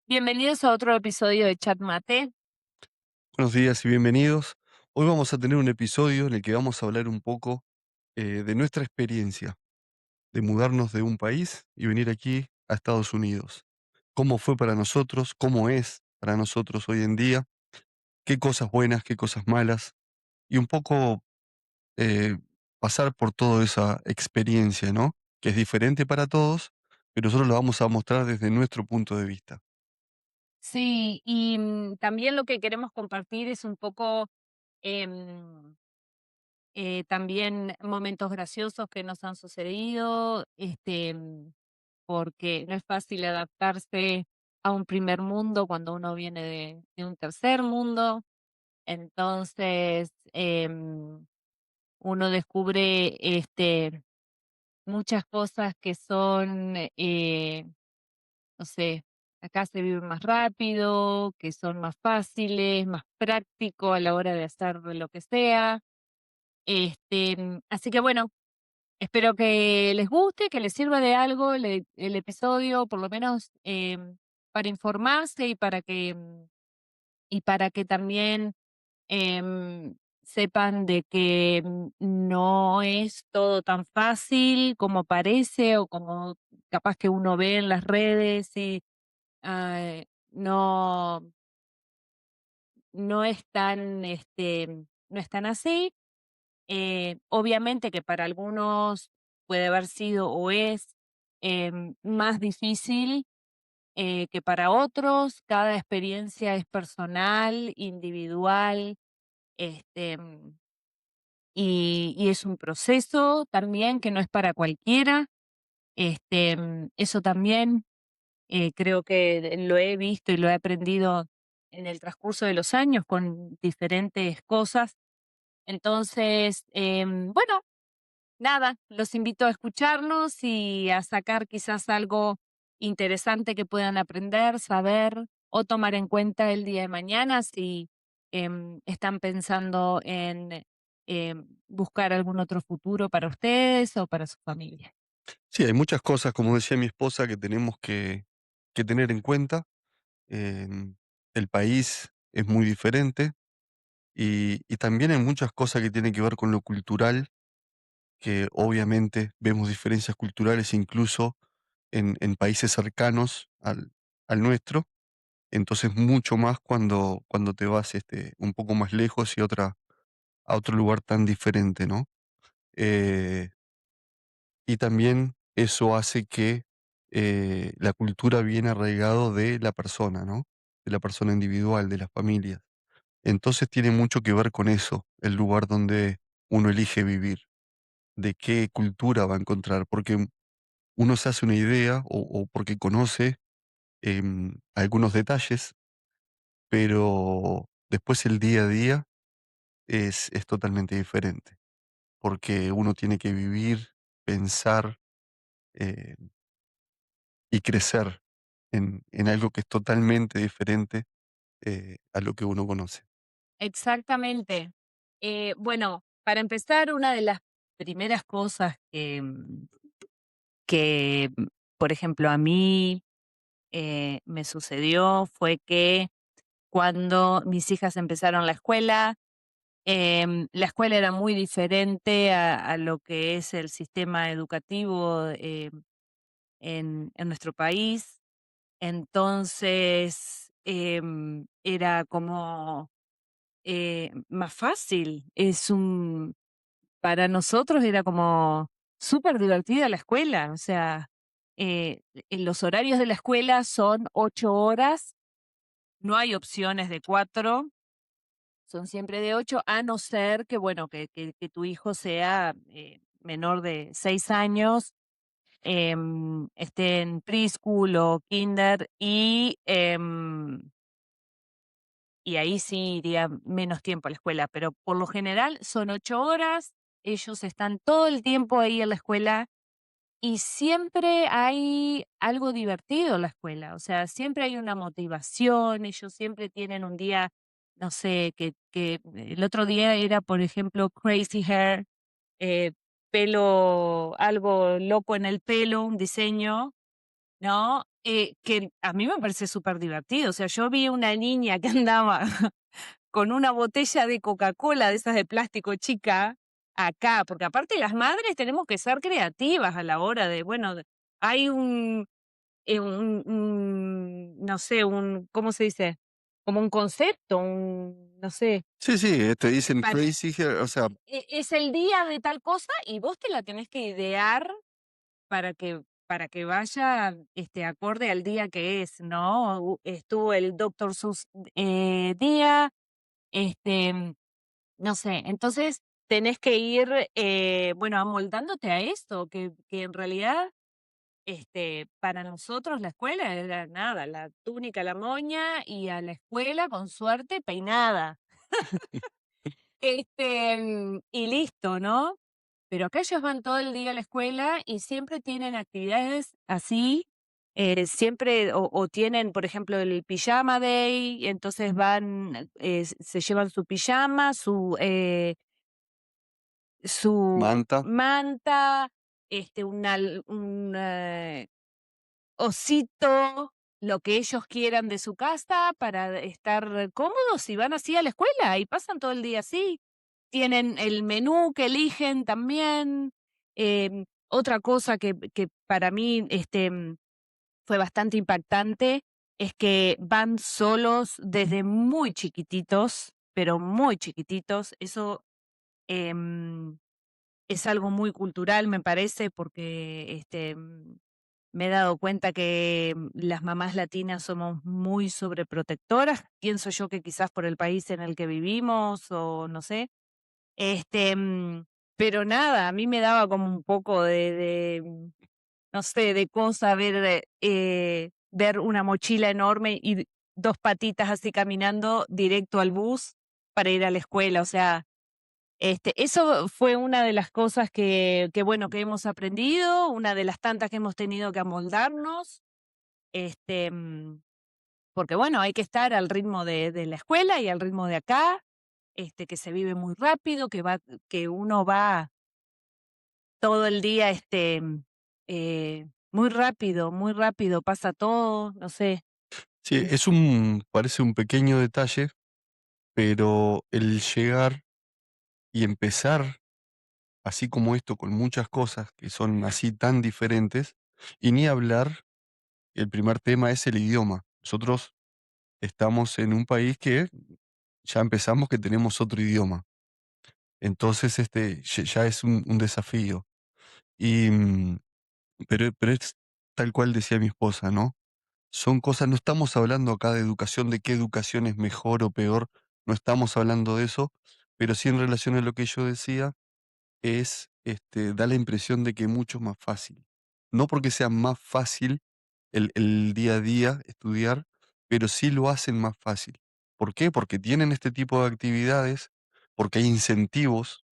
Bienvenidos a otro episodio de Chat Mate. Buenos días y bienvenidos. Hoy vamos a tener un episodio en el que vamos a hablar un poco de nuestra experiencia de mudarnos de un país y venir aquí a Estados Unidos. ¿Cómo fue para nosotros? ¿Cómo es para nosotros hoy en día? ¿Qué cosas buenas? ¿Qué cosas malas? Y un poco eh, pasar por toda esa experiencia, ¿no? Que es diferente para todos, pero nosotros lo vamos a mostrar desde nuestro punto de vista. Sí, y también lo que queremos compartir es un poco em, también momentos graciosos que nos han sucedido, porque no es fácil adaptarse a un primer mundo cuando uno viene de un tercer mundo. Entonces, uno descubre muchas cosas que son no sé, acá se vive más rápido, que son más fáciles, más práctico a la hora de hacer lo que sea. Así que bueno, espero que les guste, que les sirva de algo el episodio, por lo menos para informarse y para que también sepan de que no es todo tan fácil como parece o como capaz que uno ve en las redes. No, no es tan, no es tan así. Obviamente que para algunos puede haber sido o es más difícil que para otros. Cada experiencia es personal, individual, este, y es un proceso también que no es para cualquiera. Eso también creo que lo he visto y lo he aprendido en el transcurso de los años con diferentes cosas. Entonces, bueno, nada, los invito a escucharnos y a sacar quizás algo interesante que puedan aprender, saber o tomar en cuenta el día de mañana si están pensando en buscar algún otro futuro para ustedes o para su familia. Sí, hay muchas cosas, como decía mi esposa, que tenemos que tener en cuenta. Em, el país es muy diferente y también hay muchas cosas que tienen que ver con lo cultural, que obviamente vemos diferencias culturales incluso en países cercanos al nuestro, entonces mucho más cuando te vas un poco más lejos y a otro lugar tan diferente, ¿no? Eh, y también eso hace que la cultura viene arraigado de la persona, ¿no? De la persona individual, de la familia. Entonces tiene mucho que ver con eso, el lugar donde uno elige vivir, de qué cultura va a encontrar, porque uno se hace una idea o porque conoce algunos detalles, pero después el día a día es totalmente diferente, porque uno tiene que vivir, pensar eh, y crecer en algo que es totalmente diferente a lo que uno conoce. Exactamente. Bueno, para empezar, una de las primeras cosas que, por ejemplo, a mí me sucedió fue que cuando mis hijas empezaron la escuela era muy diferente a lo que es el sistema educativo en nuestro país. Entonces, era como más fácil. Para nosotros era como súper divertida la escuela. O sea, en los horarios de la escuela son 8 horas, no hay opciones de 4, son siempre de 8, a no ser que, bueno, que tu hijo sea menor de 6 años, esté en preschool o kinder y ahí sí iría menos tiempo a la escuela, pero por lo general son 8 horas, ellos están todo el tiempo ahí en la escuela y siempre hay algo divertido en la escuela, o sea, siempre hay una motivación, ellos siempre tienen un día, no sé, que el otro día era, por ejemplo, crazy hair, eh, pelo, algo loco en el pelo, un diseño, ¿no? que a mí me parece súper divertido. O sea, yo vi una niña que andaba con una botella de Coca-Cola, de esas de plástico chica, acá, porque aparte las madres tenemos que ser creativas a la hora de, bueno, hay no sé, ¿cómo se dice? Como un concepto, no sé, Sí, sí, te dicen para crazy hair, o sea, es el día de tal cosa y vos te la tenés que idear para que vaya, acorde al día que es, ¿no? Estuvo el Doctor Seuss, día, este, no sé, entonces tenés que ir, bueno, amoldándote a esto, que en realidad, para nosotros la escuela era nada, la túnica, la moña y a la escuela, con suerte, peinada. Y listo, ¿no? Pero acá ellos van todo el día a la escuela y siempre tienen actividades así, siempre o tienen, por ejemplo, el pijama day, entonces van, se llevan su pijama, su manta. manta, un osito, lo que ellos quieran de su casa para estar cómodos y van así a la escuela y pasan todo el día así. Tienen el menú que eligen también. Otra cosa que para mí, fue bastante impactante es que van solos desde muy chiquititos, pero muy chiquititos. Eso, em, es algo muy cultural, me parece, porque, me he dado cuenta que, las mamás latinas somos muy sobreprotectoras. Pienso yo que quizás por el país en el que vivimos o no sé. Este, mm, pero nada, a mí me daba como un poco no sé, de cosa ver una mochila enorme y 2 patitas así caminando directo al bus para ir a la escuela. O sea, eso fue una de las cosas que bueno, que hemos aprendido, una de las tantas que hemos tenido que amoldarnos, este, mm, porque bueno, hay que estar al ritmo de la escuela y al ritmo de acá, que se vive muy rápido, que uno va todo el día, muy rápido pasa todo, no sé. Sí, Es parece un pequeño detalle, pero el llegar y empezar así como esto con muchas cosas que son así tan diferentes, y ni hablar, el primer tema es el idioma. Nosotros estamos en un país que ya empezamos que tenemos otro idioma. Entonces, ya es un desafío. Y, pero es tal cual decía mi esposa, ¿no? Son cosas, no estamos hablando acá de educación, de qué educación es mejor o peor, no estamos hablando de eso, pero sí en relación a lo que yo decía, da la impresión de que es mucho más fácil. No porque sea más fácil el día a día estudiar, pero sí lo hacen más fácil. ¿Por qué? Porque tienen este tipo de actividades, porque hay incentivos,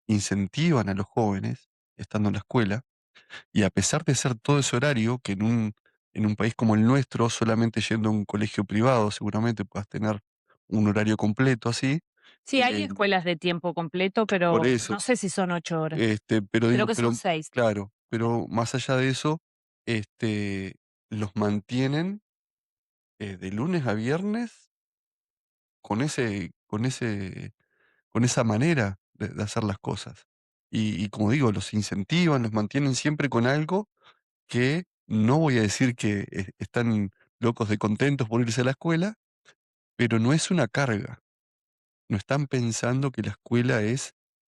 incentivan a los jóvenes estando en la escuela, y a pesar de ser todo ese horario, que en un país como el nuestro, solamente yendo a un colegio privado, seguramente puedas tener un horario completo así, sí, hay eh, escuelas de tiempo completo, por pero eso, no sé si son 8 horas. pero Creo digo, que son 6. claro, pero más allá de eso, este, los mantienen de lunes a viernes con con esa manera de hacer las cosas. Y como digo, los incentivan, los mantienen siempre con algo que no voy a decir que están locos de contentos por irse a la escuela, pero no es una carga. No están pensando que la escuela es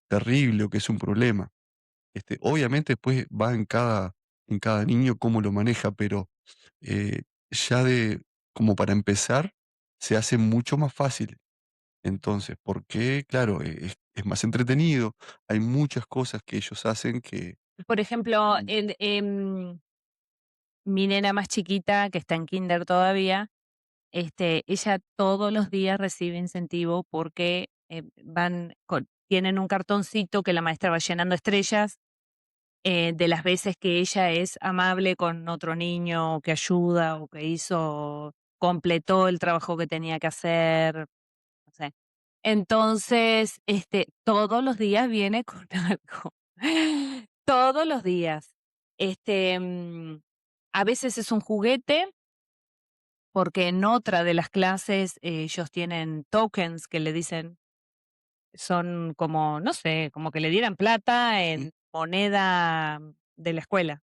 terrible o que es un problema. Obviamente después va en cada niño cómo lo maneja, pero ya como para empezar, se hace mucho más fácil. Entonces, porque, claro, es más entretenido, hay muchas cosas que ellos hacen que... Por ejemplo, Mm. mi nena más chiquita, que está en kinder todavía, ella todos los días recibe incentivo porque, tienen un cartoncito que la maestra va llenando estrellas, de las veces que ella es amable con otro niño, o que ayuda, o que completó el trabajo que tenía que hacer, no sé. Entonces, todos los días viene con algo. Todos los días. Este, mm A veces es un juguete, porque en otra de las clases ellos tienen tokens que le dicen, son como, no sé, como que le dieran plata Ujú. en moneda de la escuela.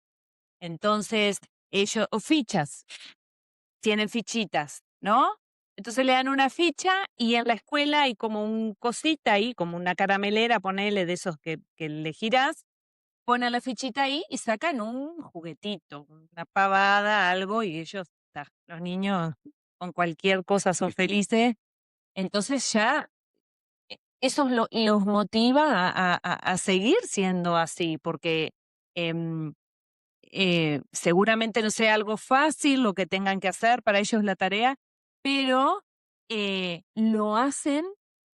Entonces, ellos, o fichas, tienen fichitas, ¿no? Entonces le dan una ficha y en la escuela hay como un cosita ahí, como una caramelera, ponele de esos que le girás, ponen la fichita ahí y sacan un juguetito, una pavada, algo, y ellos, ta, los niños con cualquier cosa son felices. Entonces ya eso los motiva a seguir siendo así, porque em, seguramente no sea algo fácil lo que tengan que hacer para ellos la tarea, pero lo hacen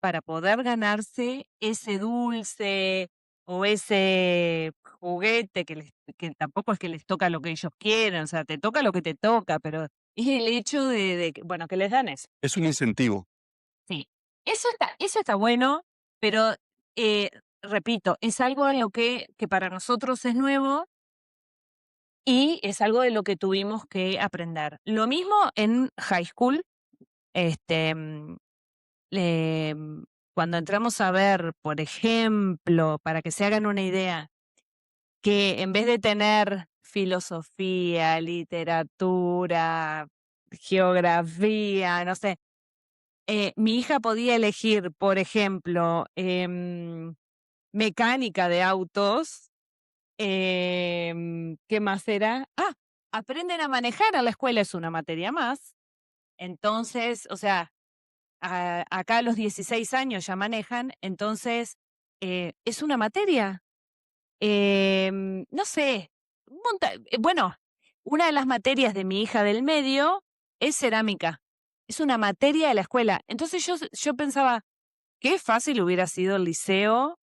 para poder ganarse ese dulce o ese juguete que tampoco es que les toca lo que ellos quieren, o sea, te toca lo que te toca, pero es el hecho de que, bueno, que les dan eso. Es un incentivo. Sí, eso está bueno, pero eh, repito, es algo en lo que para nosotros es nuevo y es algo de lo que tuvimos que aprender. Lo mismo en high school, este, cuando entramos a ver, por ejemplo, para que se hagan una idea, que en vez de tener filosofía, literatura, geografía, no sé, mi hija podía elegir, por ejemplo, mecánica de autos. ¿Qué más era? Ah, aprenden a manejar a la escuela, es una materia más. Entonces, o sea, acá a los 16 años ya manejan, entonces, es una materia. No sé, bueno, una de las materias de mi hija del medio es cerámica. Es una materia de la escuela. Entonces yo pensaba, qué fácil hubiera sido el liceo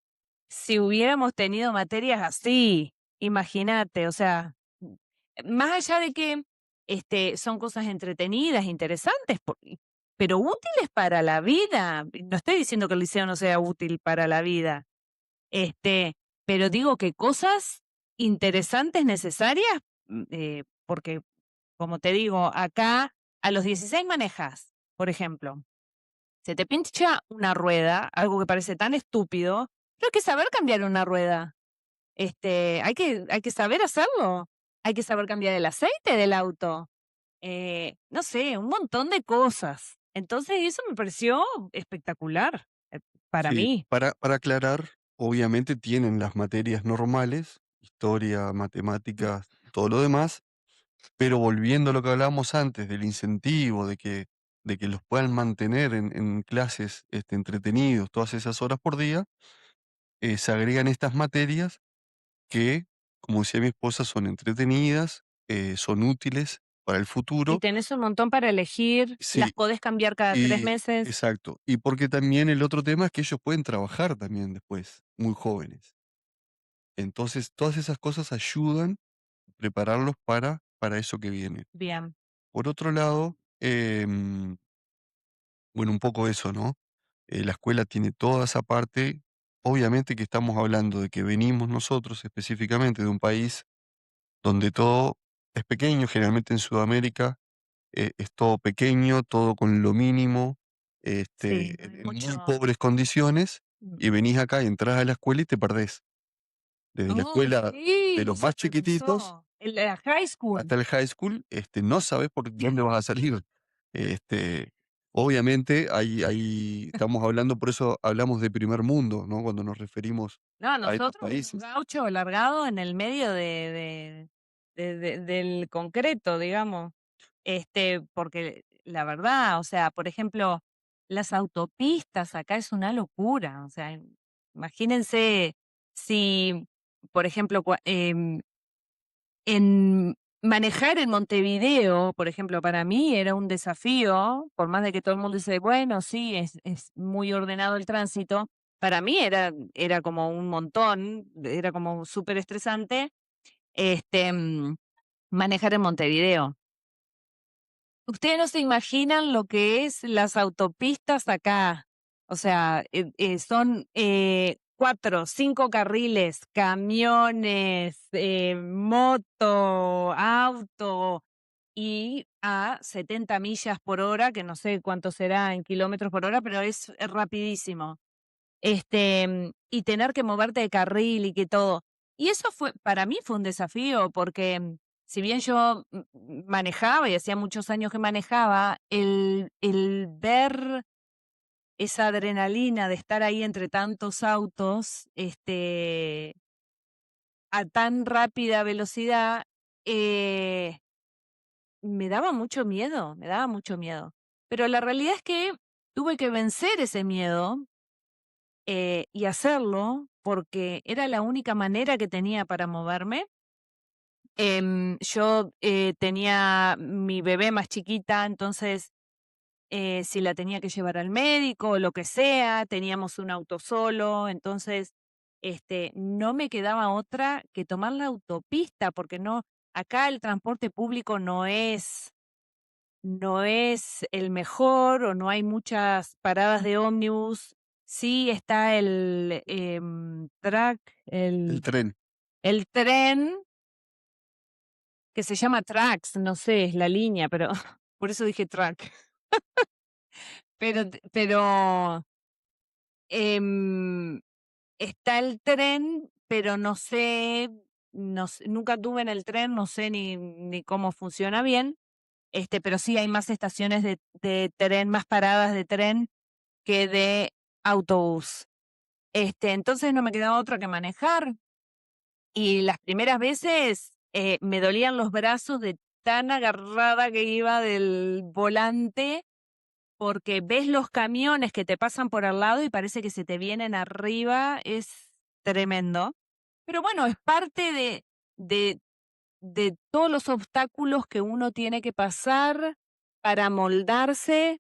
si hubiéramos tenido materias así, imagínate, o sea, más allá de que, son cosas entretenidas, interesantes, pero útiles para la vida. No estoy diciendo que el liceo no sea útil para la vida, este, pero digo que cosas interesantes, necesarias, porque, como te digo, acá a los 16 manejas, por ejemplo. Se te pincha una rueda, algo que parece tan estúpido, pero hay que saber cambiar una rueda. Hay que saber hacerlo. Hay que saber cambiar el aceite del auto. No sé, un montón de cosas. Entonces, eso me pareció espectacular, para Sí, mí. para aclarar, obviamente tienen las materias normales, historia, Mm. matemáticas, todo lo demás, pero volviendo a lo que hablábamos antes del incentivo, de que los puedan mantener en clases, entretenidos todas esas horas por día, se agregan estas materias que, como decía mi esposa, son entretenidas, son útiles para el Y futuro. tenés un montón para elegir, las Sí, podés cambiar cada 3 y meses. exacto. Y porque también el otro tema es que ellos pueden trabajar también después, muy jóvenes. Entonces, todas esas cosas ayudan a prepararlos para eso que viene. Bien, Por otro lado, bueno, un poco eso, ¿no? La escuela tiene toda esa parte. Obviamente que estamos hablando de que venimos nosotros específicamente de un país donde todo es pequeño, generalmente en Sudamérica es todo pequeño, todo con lo mínimo, sí, no hay en muy mucho. pobres condiciones, Mm. y venís acá, entras a la escuela y te perdés. Desde la Oh, escuela de sí, los eso más me chiquititos pasó. En la high hasta school. el high school, no sabes por dónde vas a salir. Este, obviamente, estamos hablando, por eso hablamos de primer mundo, ¿no? Cuando nos referimos No, a estos nosotros unos países. gauchos largados en el medio del concreto, digamos. Porque la verdad, o sea, por ejemplo, las autopistas acá es una locura. O sea, imagínense si, por ejemplo, en manejar en Montevideo, por ejemplo, para mí era un desafío, por más de que todo el mundo dice, bueno, sí, es muy ordenado el tránsito, para mí era como un montón, era como súper estresante, este, manejar en Montevideo. Ustedes no se imaginan lo que es las autopistas acá. O sea, son 4, 5 carriles, camiones, moto, auto, y a 70 millas por hora, que no sé cuánto será en kilómetros por hora, pero es rapidísimo. Y tener que moverte de carril y que todo. Y eso para mí fue un desafío, porque, si bien yo manejaba y hacía muchos años que manejaba, el ver esa adrenalina de estar ahí entre tantos autos, a tan rápida velocidad, eh, me daba mucho miedo, me daba mucho miedo. Pero la realidad es que tuve que vencer ese miedo, y hacerlo, porque era la única manera que tenía para moverme. Yo, tenía mi bebé más chiquita, entonces, si la tenía que llevar al médico o lo que sea, teníamos un auto solo, entonces, no me quedaba otra que tomar la autopista, porque acá el transporte público no es el mejor, o no hay muchas paradas de ómnibus. Sí está El el tren. el tren, que se llama Trax, no sé, es la línea, pero por eso dije track. Pero, em, está el tren, pero no sé, nunca tuve en el tren, no sé ni cómo funciona bien, pero sí hay más estaciones de tren, más paradas de tren que de autobús. Entonces no me quedaba otra que manejar, y las primeras veces, me dolían los brazos de tan agarrada que iba del volante, porque ves los camiones que te pasan por al lado y parece que se te vienen arriba, es tremendo. Pero bueno, es parte de de todos los obstáculos que uno tiene que pasar para moldarse,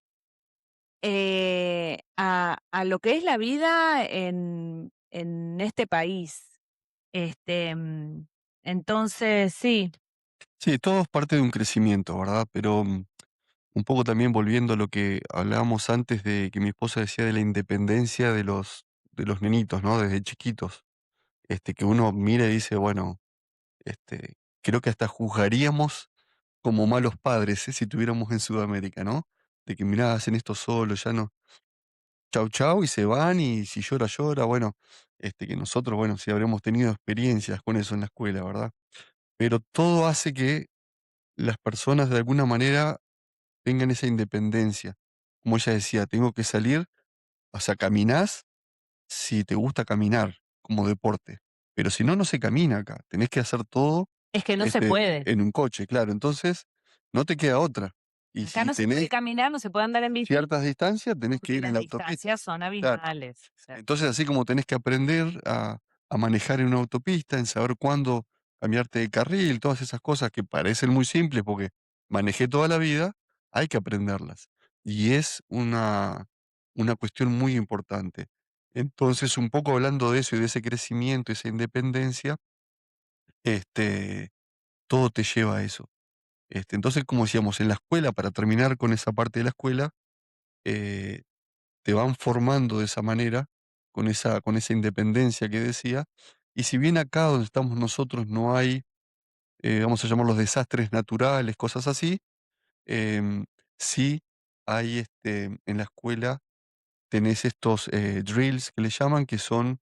a lo que es la vida en este país. Este, mm, entonces, sí, Sí, todo es parte de un crecimiento, ¿verdad? Pero un poco también volviendo a lo que hablábamos antes de que mi esposa decía de la independencia de los nenitos, ¿no? Desde chiquitos. Que uno mira y dice, bueno, creo que hasta juzgaríamos como malos padres, si estuviéramos en Sudamérica, ¿no? De que mirá, hacen esto solo, ya no. Chau, chau, y se van, y si llora, llora. Bueno, que nosotros, bueno, sí habremos tenido experiencias con eso en la escuela, ¿verdad? Pero todo hace que las personas de alguna manera tengan esa independencia. Como ella decía, tengo que salir, o sea, caminás si te gusta caminar como deporte, pero si no, no se camina acá. Tenés que hacer todo, es que no se puede. en un coche, claro. Entonces, no te queda otra. Y Acá si no se puede tenés caminar, no se puede andar en bici, ciertas distancias, tenés que porque ir en las la autopista. distancias son Claro. abismales. O sea, Entonces, así como tenés que aprender a manejar en una autopista, en saber cuándo cambiarte de carril, todas esas cosas que parecen muy simples porque manejé toda la vida, hay que aprenderlas. Y es una cuestión muy importante. Entonces, un poco hablando de eso y de ese crecimiento, esa independencia, este, todo te lleva a eso. Entonces, como decíamos, en la escuela, para terminar con esa parte de la escuela, eh, te van formando de esa manera, con esa independencia que decía, y si bien acá donde estamos nosotros no hay, vamos a llamarlos desastres naturales, cosas así, em, sí hay, en la escuela tenés estos, drills que le llaman, que son,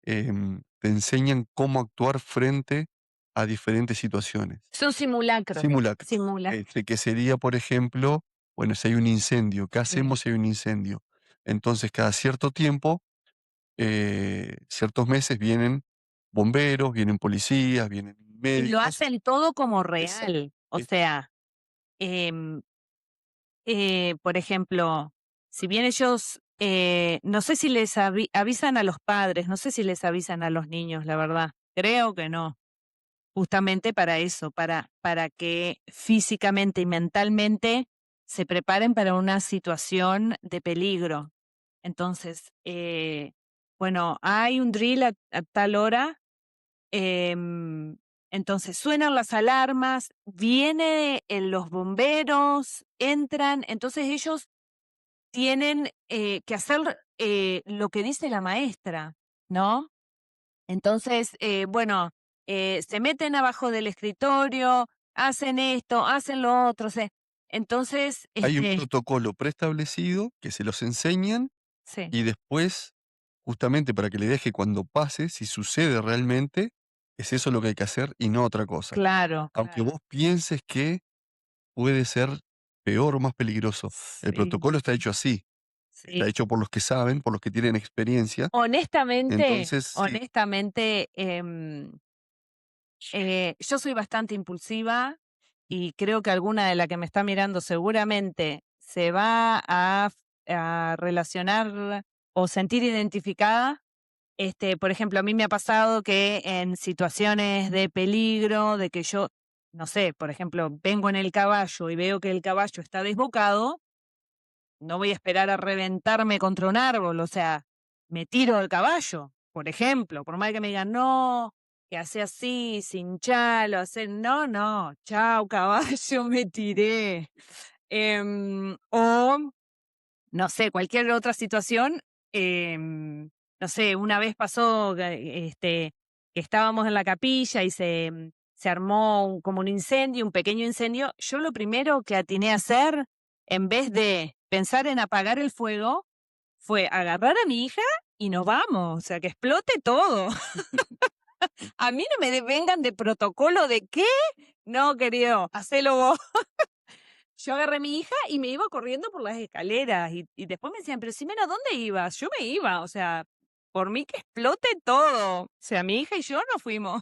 te enseñan cómo actuar frente a diferentes situaciones. son simulacros. Simulacros. Simulacros. Que sería, por ejemplo, bueno, si hay un incendio, ¿qué Sí. hacemos si hay un incendio? Entonces, cada cierto tiempo, ciertos meses vienen bomberos, vienen policías, vienen Y lo médicos. hacen todo como Exacto. real. O Eh, sea, em, por ejemplo, si bien ellos, no sé si les avisan a los padres, no sé si les avisan a los niños, la verdad. Creo que no. Justamente para eso, para que físicamente y mentalmente se preparen para una situación de peligro. Entonces, bueno, hay un drill a tal hora. Em, entonces suenan las alarmas, viene los bomberos, entran, entonces ellos tienen, que hacer, lo que dice la maestra. ¿no? Entonces, bueno, se meten abajo del escritorio, hacen esto, hacen lo otro, entonces, Hay un protocolo preestablecido que se los enseñan sí, y después, justamente para que le deje cuando pase, si sucede realmente, es eso lo que hay que hacer y no otra cosa. claro, Aunque claro. vos pienses que puede ser peor o más peligroso. El Sí, protocolo está hecho así, está sí. hecho por los que saben, por los que tienen experiencia. Honestamente, Entonces, sí, honestamente, yo soy bastante impulsiva y creo que alguna de la que me está mirando seguramente se va a relacionar o sentir identificada. Por ejemplo, a mí me ha pasado que en situaciones de peligro, de que yo, no sé, por ejemplo, vengo en el caballo y veo que el caballo está desbocado, no voy a esperar a reventarme contra un árbol, o sea, me tiro del caballo, por ejemplo, por más que me digan, no, que hace así, sin chalo, hace, no, no, chao caballo, me tiré. O no sé, cualquier otra situación, no sé, una vez pasó que estábamos en la capilla y se armó como un incendio, un pequeño incendio. Yo lo primero que atiné a hacer, en vez de pensar en apagar el fuego, fue agarrar a mi hija y nos vamos, o sea, que explote todo. A mí no me vengan de protocolo de qué. No, querido, hacelo vos. Yo agarré a mi hija y me iba corriendo por las escaleras y después me decían, pero Ximena, ¿dónde ibas? Yo me iba, o sea, por mí que explote todo. O sea, mi hija y yo nos fuimos.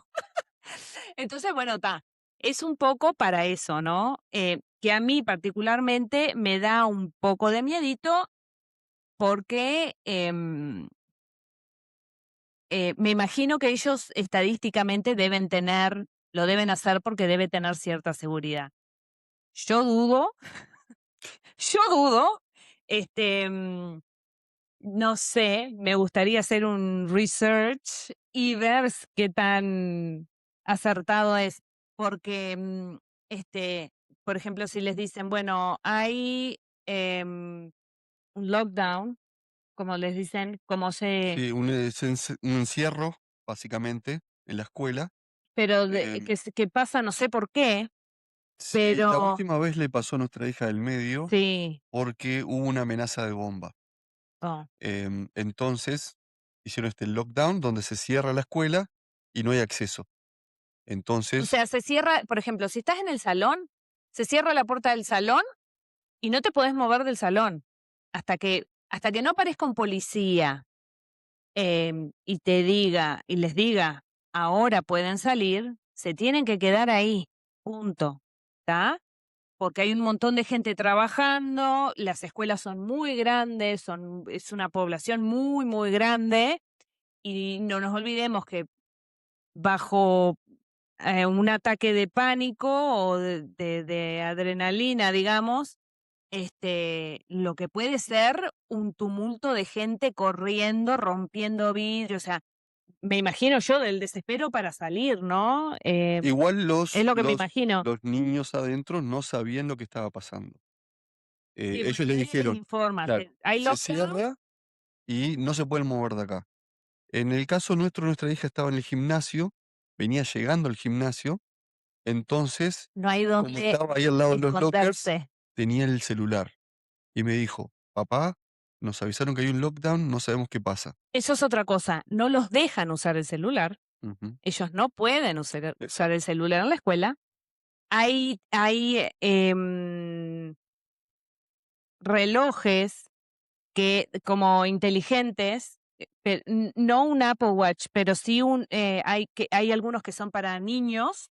Entonces, bueno, está. Es un poco para eso, ¿no? Que a mí particularmente me da un poco de miedito porque me imagino que ellos estadísticamente deben tener, lo deben hacer porque debe tener cierta seguridad. Yo dudo, yo dudo, este, mm, no sé, me gustaría hacer un research y ver qué tan acertado es, porque, por ejemplo, si les dicen, bueno, hay un lockdown, como les dicen, como se, sí, un encierro, básicamente, en la escuela. pero Em, que pasa, no sé por qué, sí, la pero última vez le pasó a nuestra hija del medio sí, porque hubo una amenaza de bomba. oh. Entonces, hicieron este lockdown donde se cierra la escuela y no hay acceso. O Entonces, sea, se cierra, por ejemplo, si estás en el salón, se cierra la puerta del salón y no te podés mover del salón hasta que no aparezca un policía, y te diga y les diga: "Ahora pueden salir", se tienen que quedar ahí, punto, ¿está? Porque hay un montón de gente trabajando, las escuelas son muy grandes, es una población muy, muy grande, y no nos olvidemos que bajo, un ataque de pánico o de adrenalina, digamos, lo que puede ser un tumulto de gente corriendo, rompiendo vidrio, o sea, me imagino yo del desespero para salir, ¿no? igual Es lo que me imagino. los niños adentro no sabían lo que estaba pasando. Sí, Ellos porque le nadie les dijeron, informa. claro, Hay se lockdown, cierra y no se pueden mover de acá. En el caso nuestro, nuestra hija estaba en el gimnasio, venía llegando al gimnasio, entonces, no hay como donde estaba ahí al lado de los lockers, esconderse. tenía el celular y me dijo, papá, nos avisaron que hay un lockdown, no sabemos qué pasa. Eso es otra cosa, no los dejan usar el celular, Ujú, ellos no pueden usar el exacto. celular en la escuela. Hay, relojes que como inteligentes, no un Apple Watch, pero sí hay algunos que son para niños,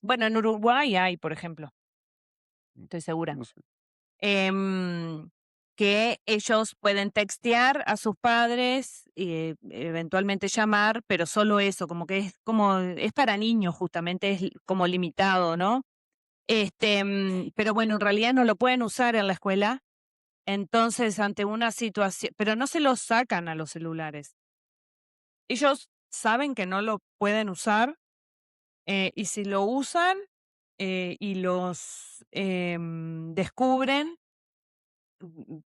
bueno, en Uruguay hay, por ejemplo, estoy segura, No sé. em, que ellos pueden textear a sus padres y, eventualmente llamar, pero solo eso, como es para niños justamente, es como limitado, ¿no? Pero bueno, en realidad no lo pueden usar en la escuela. Entonces, ante una situación, pero no se los sacan a los celulares. Ellos saben que no lo pueden usar, y si lo usan, y los, descubren,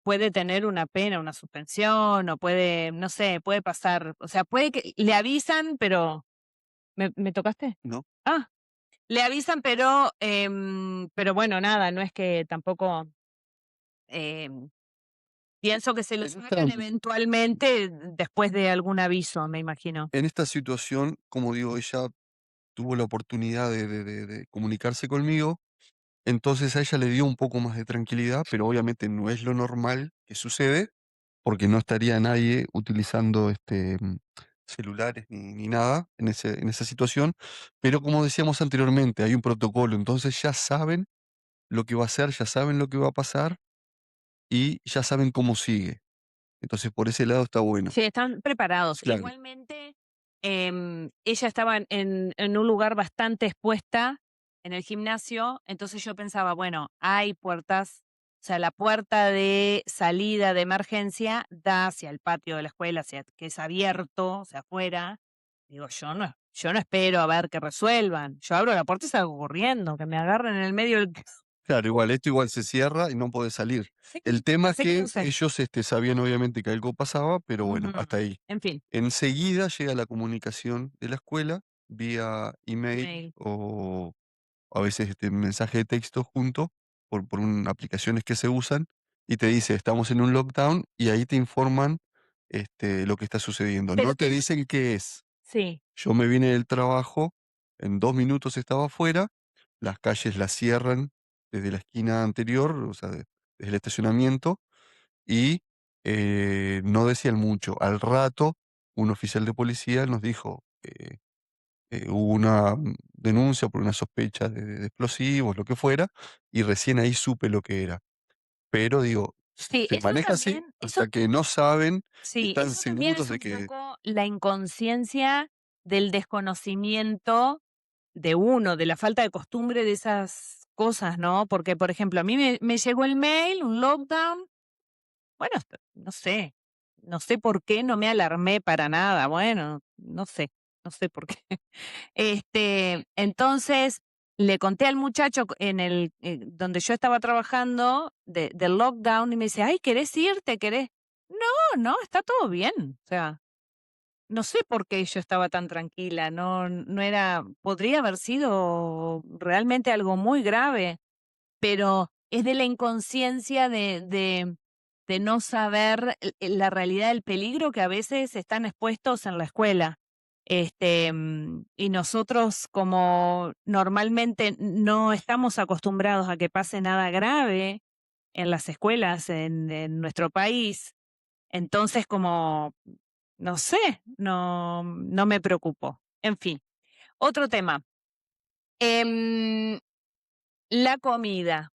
puede tener una pena, una suspensión, o puede, no sé, puede pasar, o sea, puede que le avisan, pero ¿me tocaste? ¿no? Ah, le avisan, pero bueno, nada, no es que tampoco, em, pienso que se lo En esta sacan eventualmente después de algún aviso, me imagino. en esta situación, como digo, ella tuvo la oportunidad de comunicarse conmigo, entonces a ella le dio un poco más de tranquilidad, pero obviamente no es lo normal que sucede, porque no estaría nadie utilizando, celulares ni nada en esa situación, pero como decíamos anteriormente, hay un protocolo, entonces ya saben lo que va a hacer, ya saben lo que va a pasar y ya saben cómo sigue. Entonces, por ese lado está bueno. Sí, están preparados. Claro, Igualmente, ella estaba en un lugar bastante expuesta en el gimnasio, entonces yo pensaba, bueno, hay puertas, o sea, la puerta de salida de emergencia da hacia el patio de la escuela, hacia que es abierto, o sea, afuera. Digo, yo no espero a ver que resuelvan. Yo abro la puerta y salgo corriendo, que me agarren en el medio del claro, igual, esto igual se cierra y no podés salir. El tema es sé que lo que sé. ellos, sabían obviamente que algo pasaba, pero bueno, Ujú. hasta ahí. En fin, Enseguida llega la comunicación de la escuela vía email email. o a veces mensaje de texto junto por aplicaciones que se usan y te dice estamos en un lockdown y ahí te informan lo que está sucediendo. Pero No te dicen qué es. sí. Yo me vine del trabajo, en 2 minutos estaba afuera, las calles las cierran desde la esquina anterior, o sea, desde el estacionamiento, y no decían mucho. Al rato, un oficial de policía nos dijo, hubo una denuncia por una sospecha de explosivos, lo que fuera, y recién ahí supe lo que era. Pero digo, Sí, se maneja así hasta que no saben y sí, están eso también seguros es de un que poco la inconsciencia del desconocimiento de uno, de la falta de costumbre de esas cosas, ¿no? Porque, por ejemplo, a mí me llegó el mail, un lockdown, bueno, no sé por qué no me alarmé para nada, bueno, no sé por qué. Entonces, le conté al muchacho donde yo estaba trabajando del lockdown y me dice: "Ay, ¿querés irte? ¿Querés?". No, no, está todo bien. O sea, no sé por qué yo estaba tan tranquila, no era, podría haber sido realmente algo muy grave, pero es de la inconsciencia de no saber la realidad del peligro que a veces están expuestos en la escuela. Y nosotros, como normalmente no estamos acostumbrados a que pase nada grave en las escuelas en nuestro país, entonces como, no sé, no me preocupo. En fin, otro tema, em, la comida.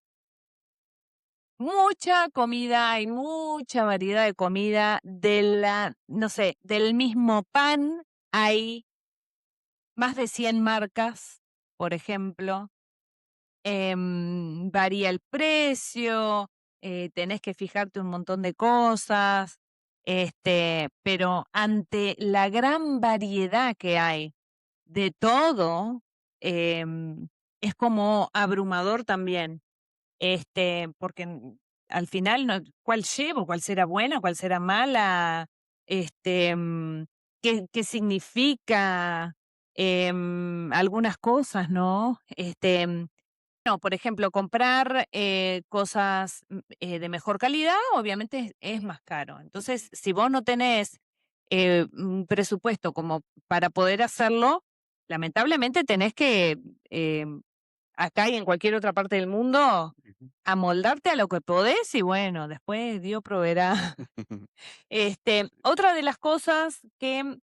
Mucha comida, hay mucha variedad de comida, no sé, del mismo pan hay más de 100 marcas, por ejemplo, varía el precio, tenés que fijarte un montón de cosas, pero ante la gran variedad que hay de todo, es como abrumador también. Porque al final ¿cuál llevo? ¿Cuál será buena? ¿Cuál será mala? ¿Qué significa? Algunas cosas, ¿no? No, por ejemplo, comprar, cosas, de mejor calidad, obviamente es más caro. Entonces, si vos no tenés, un presupuesto como para poder hacerlo, lamentablemente tenés que, acá y en cualquier otra parte del mundo, amoldarte a lo que podés y bueno, después Dios proveerá. Otra de las cosas que,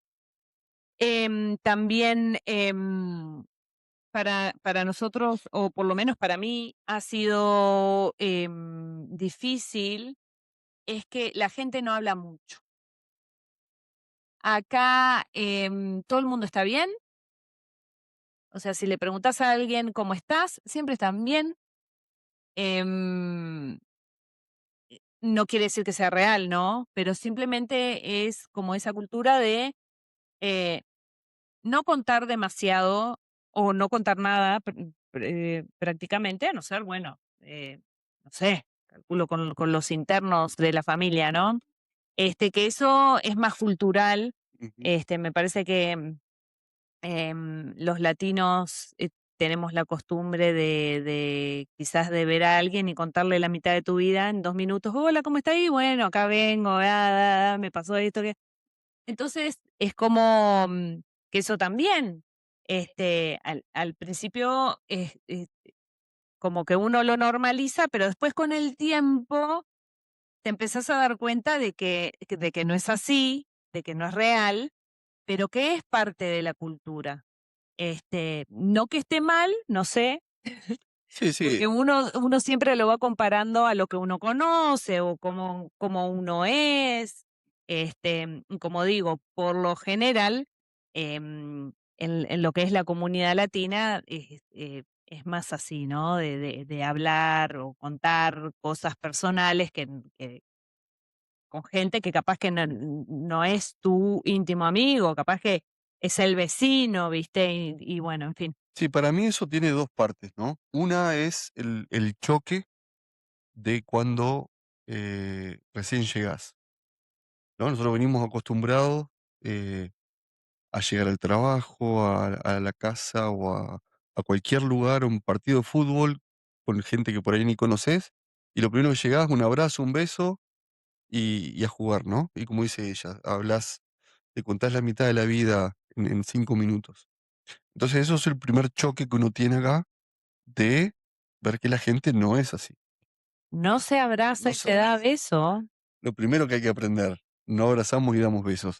también, para nosotros, o por lo menos para mí, ha sido, difícil, es que la gente no habla mucho. Acá, todo el mundo está bien, o sea, si le preguntas a alguien cómo estás, siempre están bien. Em, no quiere decir que sea real, ¿no? Pero simplemente es como esa cultura de, eh, no contar demasiado o no contar nada prácticamente, a no ser, bueno, no sé. vínculo con los internos de la familia, ¿no? Que eso es más cultural. Ujú. Me parece que los latinos tenemos la costumbre de quizás de ver a alguien y contarle la mitad de tu vida en 2 minutos. Hola, ¿cómo está ahí? Bueno, acá vengo, me pasó esto, que. Entonces, es como que eso también, al principio es como que uno lo normaliza, pero después con el tiempo te empezás a dar cuenta de que no es así, de que no es real, pero que es parte de la cultura. No que esté mal, no sé, Sí, sí. porque uno siempre lo va comparando a lo que uno conoce o cómo uno es. Como digo, por lo general, en lo que es la comunidad latina, es más así, ¿no? De hablar o contar cosas personales que con gente que capaz que no es tu íntimo amigo, capaz que es el vecino, ¿viste? Y bueno, en fin. Sí, para mí eso tiene 2 partes, ¿no? Una es el choque de cuando, recién llegás, ¿no? Nosotros venimos acostumbrados, a llegar al trabajo, a la casa o a cualquier lugar, a un partido de fútbol con gente que por ahí ni conoces, y lo primero que llegás, un abrazo, un beso y a jugar, ¿no? Y como dice ella, hablas, te contás la mitad de la vida en 5 minutos. Entonces, eso es el primer choque que uno tiene acá de ver que la gente no es así. No se abraza No y se se da abraza. beso. Lo primero que hay que aprender, no abrazamos y damos besos.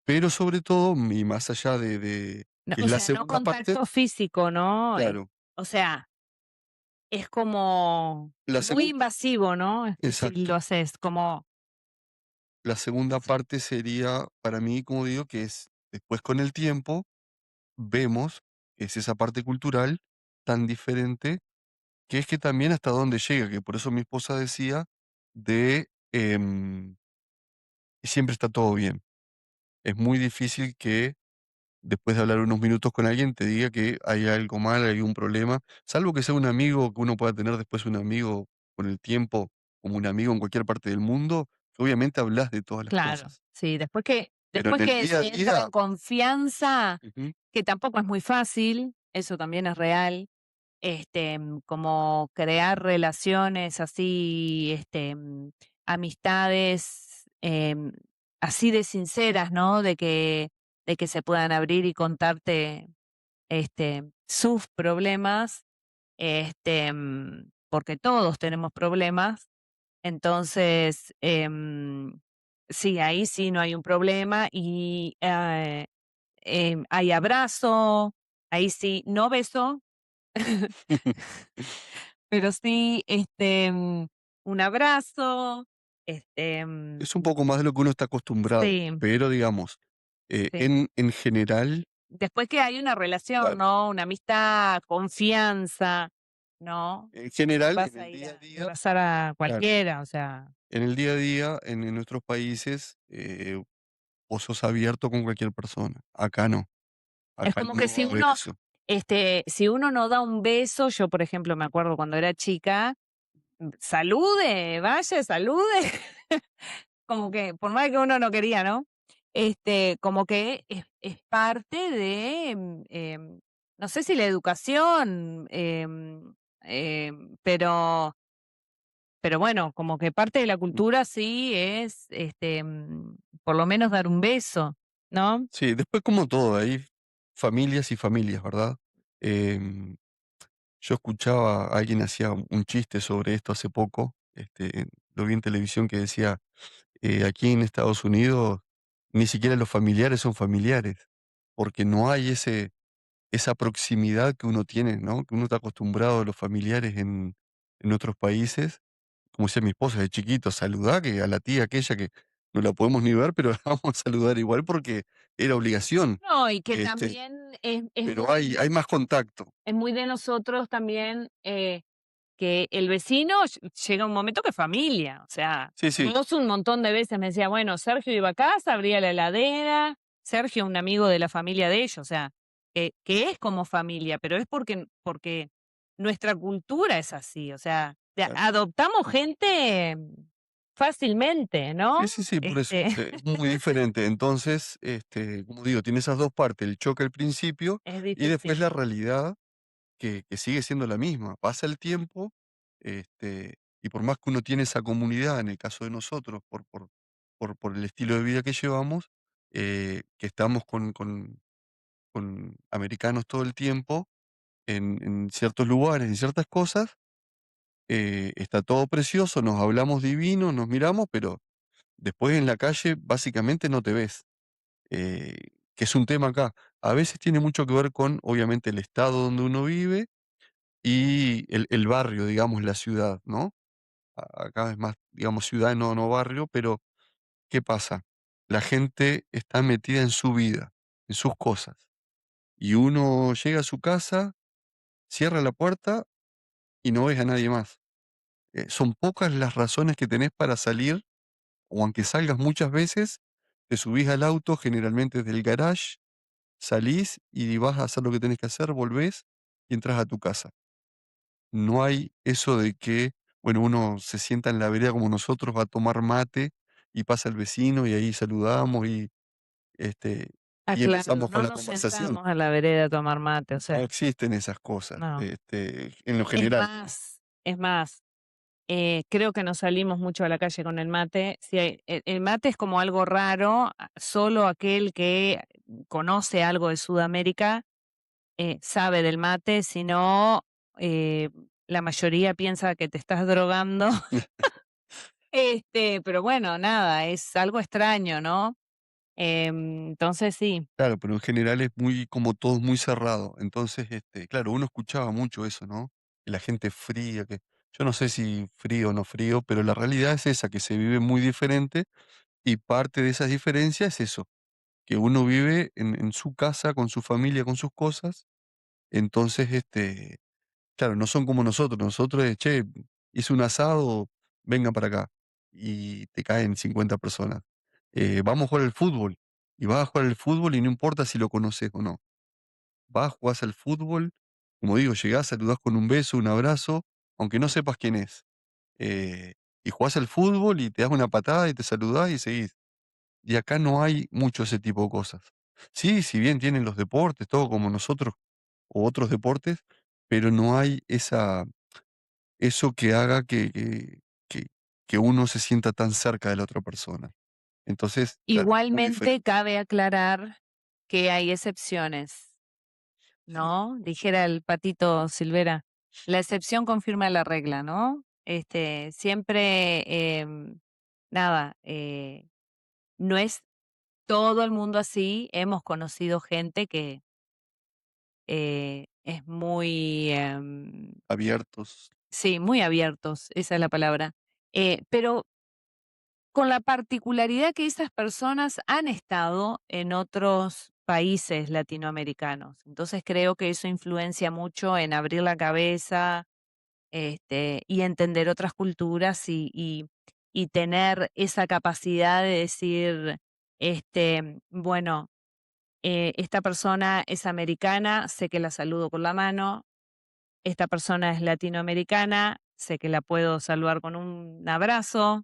Pero sobre todo, y más allá de No, que o es la sea, no segunda parte, contacto físico, ¿no? claro, O sea, es como la muy segunda, invasivo, ¿no? Si exacto. lo haces, como La segunda parte sería, para mí, como digo, que es después con el tiempo vemos que es esa parte cultural tan diferente, que es que también hasta dónde llega, que por eso mi esposa decía de, siempre está todo bien. Es muy difícil que después de hablar unos minutos con alguien te diga que hay algo mal, hay un problema, salvo que sea un amigo, que uno pueda tener después un amigo con el tiempo, como un amigo en cualquier parte del mundo, que obviamente hablas de todas las claro, cosas. sí, después que Pero en después el que día a se entra día, en confianza, ujú, que tampoco es muy fácil, eso también es real. Como crear relaciones así, amistades, así de sinceras, ¿no? De que se puedan abrir y contarte, sus problemas, porque todos tenemos problemas. Entonces, sí, ahí sí no hay un problema y, hay abrazo, ahí sí, no beso. Pero sí, un abrazo, es un poco más de lo que uno está acostumbrado, sí, pero digamos, sí. en general, Después que hay una relación, claro, ¿no? Una amistad, confianza, ¿no? en general, en Vas a el ir día a a día, abrazar a claro, cualquiera, o sea, en el día a día, en nuestros países, vos sos abierto con cualquier persona. es Acá como que no va a haber eso. si uno no da un beso, yo, por ejemplo, me acuerdo cuando era chica, salude, vaya, salude. Como que, por más que uno no quería, ¿no? Como que es parte de, no sé si la educación, pero bueno, como que parte de la Mm, cultura sí es, por lo menos dar un beso, ¿no? sí, después como todo, hay familias y familias, ¿verdad? Em, yo escuchaba, alguien hacía un chiste sobre esto hace poco, lo vi en televisión que decía, aquí en Estados Unidos ni siquiera los familiares son familiares, porque no hay esa proximidad que uno tiene, ¿no? Que uno está acostumbrado a los familiares en otros países. Como decía mi esposa de chiquito, saludá que a la tía aquella que no la podemos ni ver, pero la vamos a saludar igual porque era obligación. No, y que Este, también es pero hay más contacto. es muy de nosotros también, que el vecino llega un momento que es familia, o sea, Sí, sí. vos un montón de veces me decía, bueno, Sergio iba a casa, abría la heladera, Sergio un amigo de la familia de ellos, o sea, que es como familia, pero es porque nuestra cultura es así, o sea, Claro. adoptamos gente fácilmente, ¿no? Sí, sí, sí, por eso, Este, es muy diferente. Entonces, como digo, tiene esas 2 partes, el choque al principio es y después difícil. la realidad que sigue siendo la misma. Pasa el tiempo, y por más que uno tiene esa comunidad, en el caso de nosotros, por el estilo de vida que llevamos, que estamos con americanos todo el tiempo, en ciertos lugares, en ciertas cosas, está todo precioso, nos hablamos divino, nos miramos, pero después en la calle básicamente no te ves, eh, que es un tema acá. A veces tiene mucho que ver con, obviamente, el estado donde uno vive y el barrio, digamos, la ciudad, ¿no? Acá es más, digamos, ciudad, no barrio, pero ¿qué pasa? La gente está metida en su vida, en sus cosas, y uno llega a su casa, cierra la puerta y no ves a nadie más. Son pocas las razones que tenés para salir, o aunque salgas muchas veces, te subís al auto, generalmente desde el garage, salís y vas a hacer lo que tenés que hacer, volvés y entras a tu casa. No hay eso de que, bueno, uno se sienta en la vereda como nosotros, va a tomar mate y pasa el vecino y ahí saludamos este, Ah, y claro, empezamos con no la nos conversación. sentamos a la vereda a tomar mate, o No sea, existen esas cosas, no. en lo Es general, ¿no? más, es más, creo que no salimos mucho a la calle con el mate. Sí, el mate es como algo raro, solo aquel que conoce algo de Sudamérica, sabe del mate, si no, eh, la mayoría piensa que te estás drogando. Pero bueno, nada, es algo extraño, ¿no? Entonces sí, Claro, pero en general es muy, como todo es muy cerrado. Entonces, claro, uno escuchaba mucho eso, ¿no? Que la gente fría, que yo no sé si frío o no frío, pero la realidad es esa, que se vive muy diferente y parte de esas diferencias es eso, que uno vive en su casa, con su familia, con sus cosas. Entonces, claro, no son como nosotros. Nosotros es, che, hice un asado, vengan para acá. Y te caen 50 personas. Vamos a jugar al fútbol. Y vas a jugar al fútbol y no importa si lo conoces o no. Vas, jugás al fútbol, como digo, llegás, saludás con un beso, un abrazo, aunque no sepas quién es. Y jugás al fútbol y te das una patada y te saludás y seguís. Y acá no hay mucho ese tipo de cosas. Sí, si bien tienen los deportes, todo como nosotros, o otros deportes, pero no hay eso que haga que que uno se sienta tan cerca de la otra persona. Entonces, claro, muy igualmente diferente. cabe aclarar que hay excepciones, Sí, ¿no? Dijera el Patito Silvera, la excepción confirma la regla, ¿no? Siempre, nada, no es todo el mundo así. Hemos conocido gente que es muy, abiertos, sí, muy abiertos, esa es la palabra. Pero con la particularidad que esas personas han estado en otros países latinoamericanos. Entonces creo que eso influencia mucho en abrir la cabeza, y entender otras culturas y tener esa capacidad de decir, bueno, esta persona es americana, sé que la saludo con la mano, esta persona es latinoamericana, sé que la puedo saludar con un abrazo,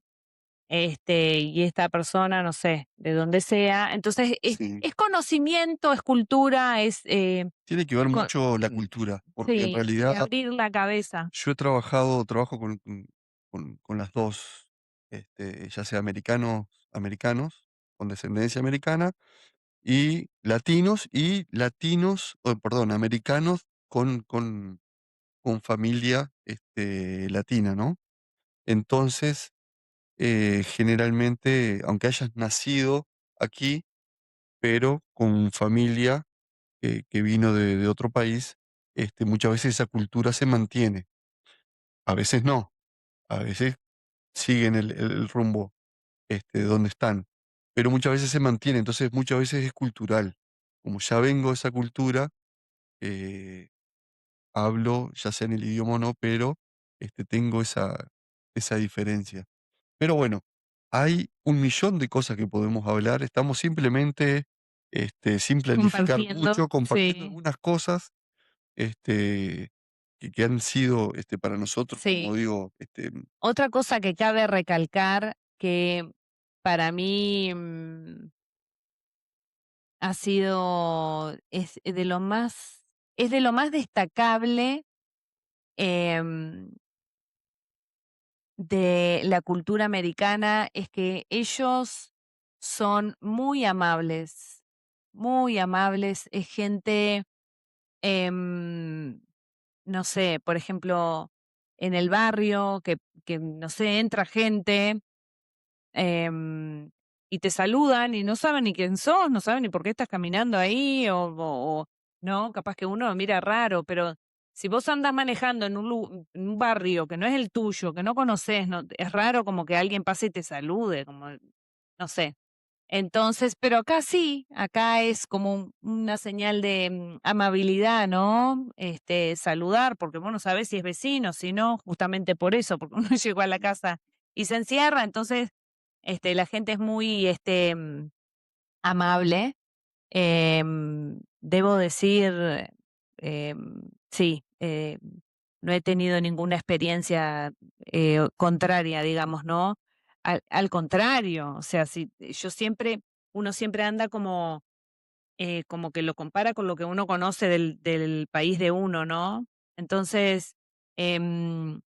y esta persona, no sé, de donde sea. Entonces, sí. es conocimiento, es cultura, es, Tiene que ver co mucho la mm, cultura, porque en sí, y realidad abrir la cabeza. yo trabajo con las 2, ya sea americanos con descendencia americana y latinos, o perdón, americanos con familia, latina, ¿no? Entonces, generalmente, aunque hayas nacido aquí, pero con familia que vino de otro país, muchas veces esa cultura se mantiene. A veces no, a veces siguen el rumbo, donde están, pero muchas veces se mantiene, entonces muchas veces es cultural. Como ya vengo de esa cultura, eh, hablo, ya sea en el idioma o no, pero, tengo esa diferencia. Pero bueno, hay un millón de cosas que podemos hablar, estamos simplemente, sin planificar Compartiendo, mucho, compartiendo sí. algunas cosas, este que han sido, para nosotros, como Sí. digo, Otra cosa que cabe recalcar que para mí, ha sido es de lo más destacable, em, de la cultura americana, es que ellos son muy amables, es gente, em, no sé, por ejemplo, en el barrio que, no sé, entra gente. Em, y te saludan y no saben ni quién sos, no saben ni por qué estás caminando ahí o no, capaz que uno lo mira raro, pero si vos andás manejando en un barrio que no es el tuyo, que no conoces, no, es raro como que alguien pase y te salude, como, no sé. Entonces, pero acá sí, acá es como una señal de amabilidad, ¿no? Saludar, porque vos no sabés si es vecino, si no, justamente por eso, porque uno llegó a la casa y se encierra, entonces la gente es muy, amable. Debo decir, sí, no he tenido ninguna experiencia, contraria, digamos, ¿no? Al contrario, o sea, si yo siempre uno siempre anda como, como que lo compara con lo que uno conoce del país de uno, ¿no? Entonces, em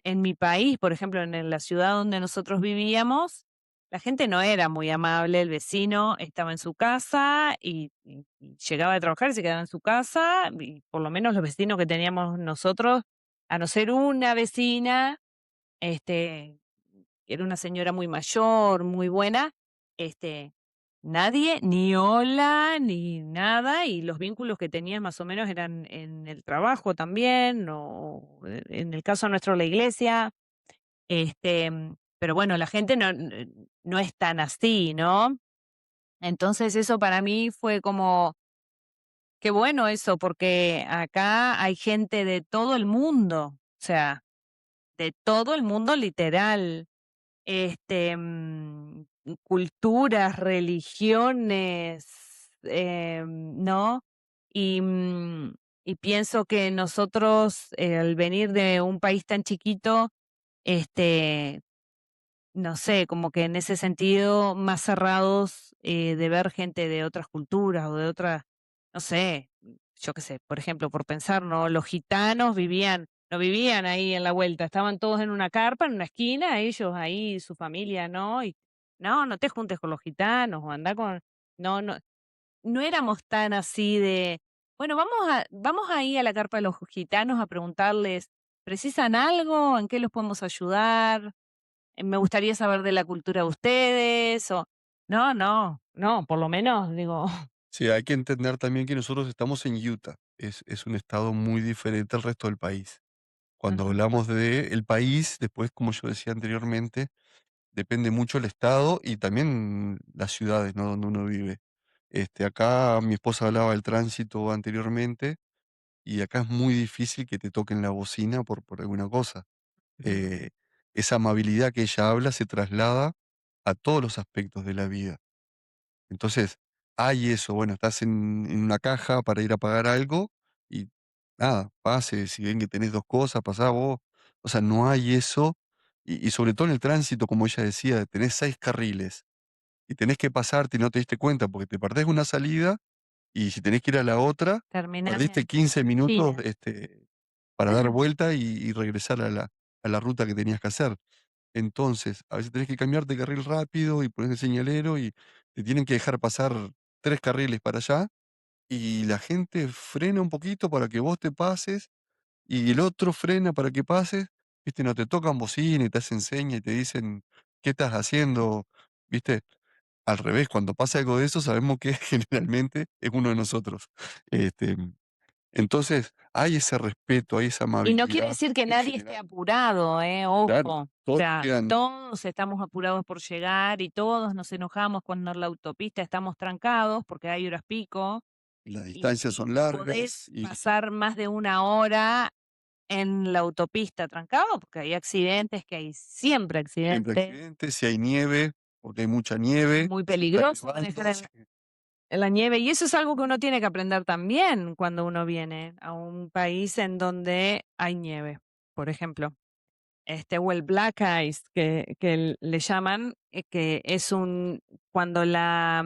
en mi país, por ejemplo, en la ciudad donde nosotros vivíamos, la gente no era muy amable, el vecino estaba en su casa y llegaba de trabajar y se quedaba en su casa, y por lo menos los vecinos que teníamos nosotros, a no ser una vecina, este, era una señora muy mayor, muy buena, este, nadie, ni hola, ni nada, y los vínculos que tenía más o menos eran en el trabajo también, o en el caso nuestro la iglesia, pero bueno, la gente no es tan así, ¿no? Entonces eso para mí fue como, qué bueno eso, porque acá hay gente de todo el mundo, o sea, de todo el mundo literal. Culturas, religiones, ¿no? Y, y pienso que nosotros, al venir de un país tan chiquito, este, no sé, como que en ese sentido, más cerrados, de ver gente de otras culturas o de otras, no sé, yo qué sé, por ejemplo, por pensar, ¿no? Los gitanos no vivían ahí en la vuelta, estaban todos en una carpa, en una esquina, ellos ahí, su familia, ¿no? Y no, no te juntes con los gitanos o anda con, no, no, no éramos tan así de, bueno, vamos ahí a la carpa de los gitanos a preguntarles, ¿precisan algo? ¿En qué los podemos ayudar? Me gustaría saber de la cultura de ustedes, o no, no, no, por lo menos digo, sí, hay que entender también que nosotros estamos en Utah, es un estado muy diferente al resto del país. Cuando ujú, hablamos de el país, después, como yo decía anteriormente, depende mucho el estado y también las ciudades, ¿no?, donde uno vive. Acá mi esposa hablaba del tránsito anteriormente, y acá es muy difícil que te toquen la bocina por alguna cosa. ujú, Eh, Esa amabilidad que ella habla se traslada a todos los aspectos de la vida. Entonces, hay eso, bueno, estás en una caja para ir a pagar algo y nada, pase, si ven que tenés 2 cosas, pasá vos. O sea, no hay eso, y sobre todo en el tránsito, como ella decía, tenés 6 carriles y tenés que pasarte y no te diste cuenta porque te perdés una salida, y si tenés que ir a la otra, terminás perdiste en 15 minutos, China. para dar vuelta y regresar a la ruta que tenías que hacer. Entonces, a veces tenés que cambiarte de carril rápido y pones el señalero y te tienen que dejar pasar 3 carriles para allá, y la gente frena un poquito para que vos te pases y el otro frena para que pases, ¿viste? No te tocan bocina y te hacen seña y te dicen: "¿Qué estás haciendo?", ¿viste? Al revés, cuando pasa algo de eso, sabemos que generalmente es uno de nosotros. Este, entonces, hay ese respeto, hay esa Y no quiere amabilidad decir que en nadie esté general. apurado, Claro, ojo. O todos sea, llegan, todos estamos apurados por llegar y todos nos enojamos cuando en la autopista estamos trancados porque hay horas pico las y distancias y son no podés largas y pasar más de una hora en la autopista trancado, porque hay accidentes, que hay siempre siempre accidentes. accidentes, si hay nieve, porque hay mucha nieve, Muy si está peligroso manejar nevando, sí. la nieve, y eso es algo que uno tiene que aprender también cuando uno viene a un país en donde hay nieve, por ejemplo. O el black ice que le llaman, que es cuando la,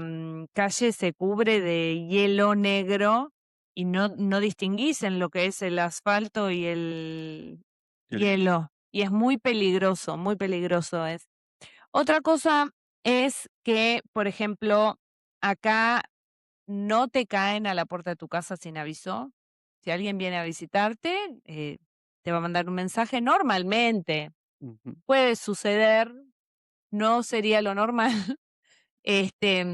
calle se cubre de hielo negro y no distinguís en lo que es el asfalto y el Y el hielo. hielo, y es muy peligroso es. Otra cosa es que, por ejemplo, acá no te caen a la puerta de tu casa sin aviso. Si alguien viene a visitarte, te va a mandar un mensaje normalmente. Ujú. Puede suceder, no sería lo normal. Este,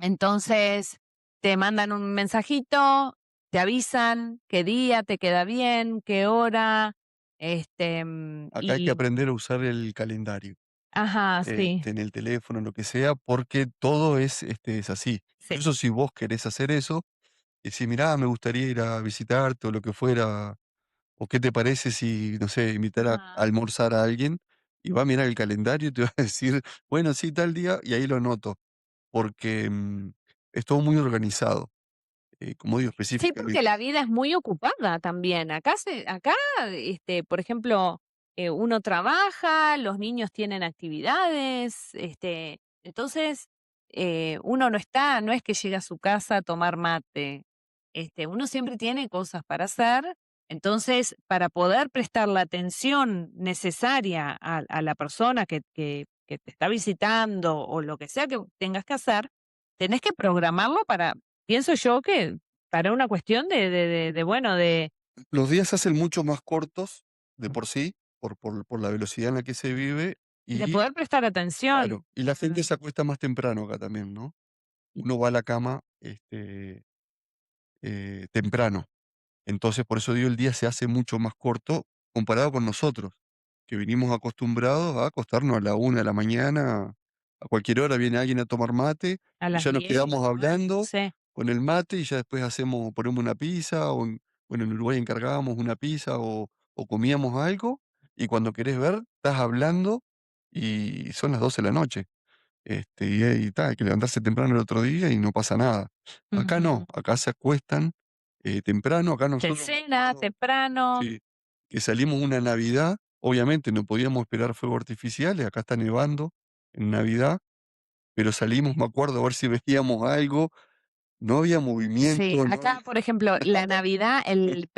entonces, te mandan un mensajito, te avisan qué día te queda bien, qué hora, Acá hay que y aprender a usar el calendario, ajá, sí, en el teléfono, en lo que sea, porque todo es así. sí. Incluso si vos querés hacer eso, decís: "Mirá, me gustaría ir a visitarte", o lo que fuera, o ¿qué te parece si, no sé, invitar a Ajá. almorzar a alguien? Y va a mirar el calendario y te va a decir: "Bueno, sí, tal día", y ahí lo anoto, porque, es todo muy organizado, como digo, Sí, porque específicamente. la vida es muy ocupada también. Acá, por ejemplo, uno trabaja, los niños tienen actividades, entonces, uno no es que llega a su casa a tomar mate. Uno siempre tiene cosas para hacer. Entonces, para poder prestar la atención necesaria a la persona que te está visitando o lo que sea que tengas que hacer, tenés que programarlo pienso yo que para una cuestión bueno, Los días se hacen mucho más cortos de por sí, por la velocidad en la que se vive de y poder prestar atención. claro, y la gente se acuesta más temprano acá también, ¿no? Uno va a la cama, temprano. Entonces, por eso digo, el día se hace mucho más corto comparado con nosotros, que venimos acostumbrados a acostarnos a la 1 de la mañana, a cualquier hora viene alguien a tomar mate A y las ya nos 10 quedamos o hablando 11. con el mate y ya después ponemos una pizza bueno, en Uruguay encargábamos una pizza o comíamos algo y cuando querés ver, estás hablando y son las 12 de la noche. Y ta, hay que levantarse temprano el otro día y no pasa nada. Acá no, Ujú. acá se acuestan, temprano, acá Se nosotros me cena acuerdo, temprano. sí, que salimos una Navidad, obviamente no podíamos esperar fuegos artificiales, acá está nevando en Navidad, pero salimos, me acuerdo, a ver si veíamos algo, no había Sí, movimiento, no acá, había por ejemplo, la Navidad, el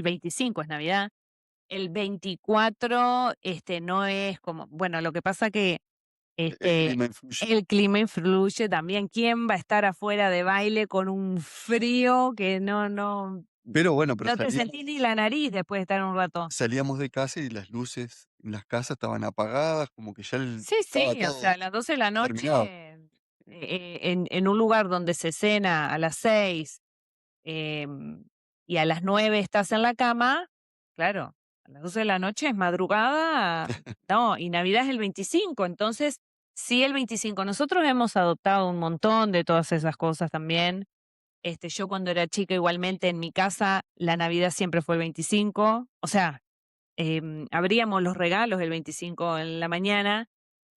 25 es Navidad, el 24, no es como bueno, lo que pasa que, el este, clima influye. el clima influye también. ¿Quién va a estar afuera de baile con un frío que Pero bueno, pero no te sentís ni la nariz después de estar un rato? salíamos de casa y las luces en las casas estaban apagadas, como que ya Sí, estaba sí, o sea, todo a las 12 de la noche, terminado. en un lugar donde se cena a las 6, y a las 9 estás en la cama, claro, a las 12 de la noche es madrugada, no, y Navidad es el 25, entonces, sí, el 25. Nosotros hemos adoptado un montón de todas esas cosas también. Yo cuando era chica, igualmente, en mi casa, la Navidad siempre fue el 25, o sea, abríamos los regalos el 25 en la mañana.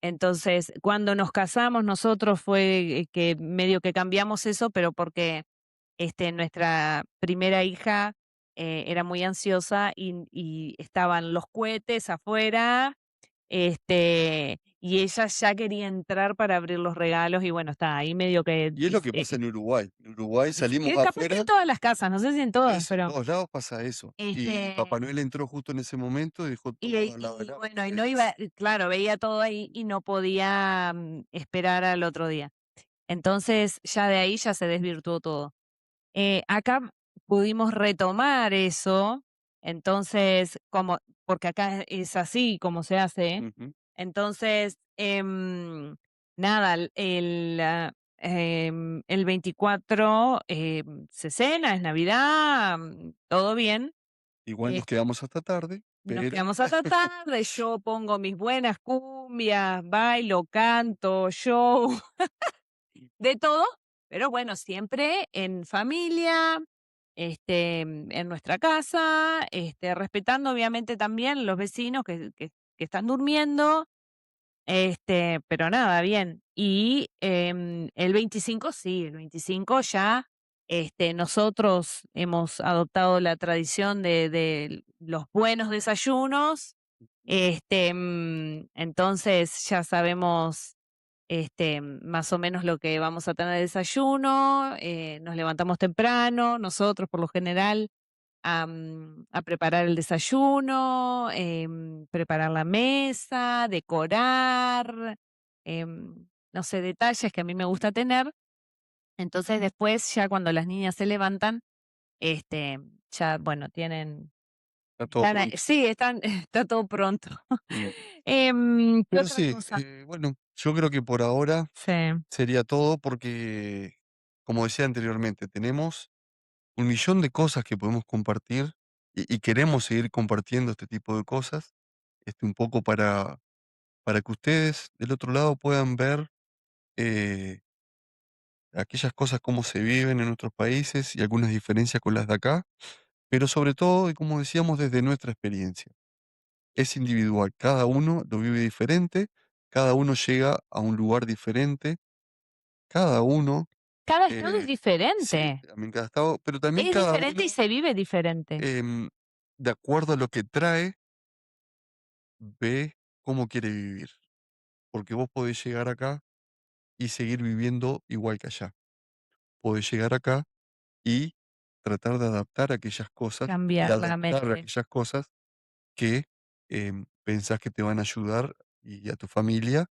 Entonces, cuando nos casamos nosotros fue, que medio que cambiamos eso, pero porque, nuestra primera hija, era muy ansiosa y estaban los cohetes afuera, y ella ya quería entrar para abrir los regalos y bueno, está ahí medio que Y es lo que pasa en Uruguay. En Uruguay salimos capaz que en afuera, todas las casas, no sé si en todas, eso, en pero, todos lados pasa eso. Y Papá este Noel entró justo en ese momento y dejó todo al lado del auto. Bueno, y no iba claro, veía todo ahí y no podía, esperar al otro día. Entonces, ya de ahí ya se desvirtuó todo. Acá pudimos retomar eso, entonces, porque acá es así como se hace. Ujú. Entonces, nada, el 24, se cena, es Navidad, todo bien. Igual nos quedamos hasta tarde, Nos pero quedamos hasta tarde, yo pongo mis buenas cumbias, bailo, canto, show, de todo, pero bueno, siempre en familia, en nuestra casa, respetando obviamente también los vecinos que están durmiendo. Pero nada, bien. Y, el 25 sí, el 25 ya, nosotros hemos adoptado la tradición de los buenos desayunos, entonces ya sabemos, más o menos lo que vamos a tener de desayuno, nos levantamos temprano, nosotros por lo general, a preparar el desayuno, preparar la mesa, decorar, no sé, detalles que a mí me gusta tener. Entonces después, ya cuando las niñas se levantan, este, ya, bueno, Está todo están pronto. sí, está todo pronto. Mm. ¿Qué Pero otra sí, cosa? bueno, yo creo que por ahora Sí, sería todo porque, como decía anteriormente, tenemos un millón de cosas que podemos compartir y queremos seguir compartiendo este tipo de cosas, un poco para que ustedes del otro lado puedan ver eh, aquellas cosas, cómo se viven en otros países y algunas diferencias con las de acá, pero sobre todo, y como decíamos, desde nuestra experiencia. Es individual, cada uno lo vive diferente, cada uno llega a un lugar diferente, cada uno, cada estado es sí, diferente. también cada estado, pero también Es cada diferente y uno, se vive diferente. em, de acuerdo a lo que trae, ve cómo quiere vivir. Porque vos podés llegar acá y seguir viviendo igual que allá. Podés llegar acá y tratar de adaptar aquellas cosas, de Cambiar la adoptar mente. aquellas cosas que pensás que te van a ayudar y a tu familia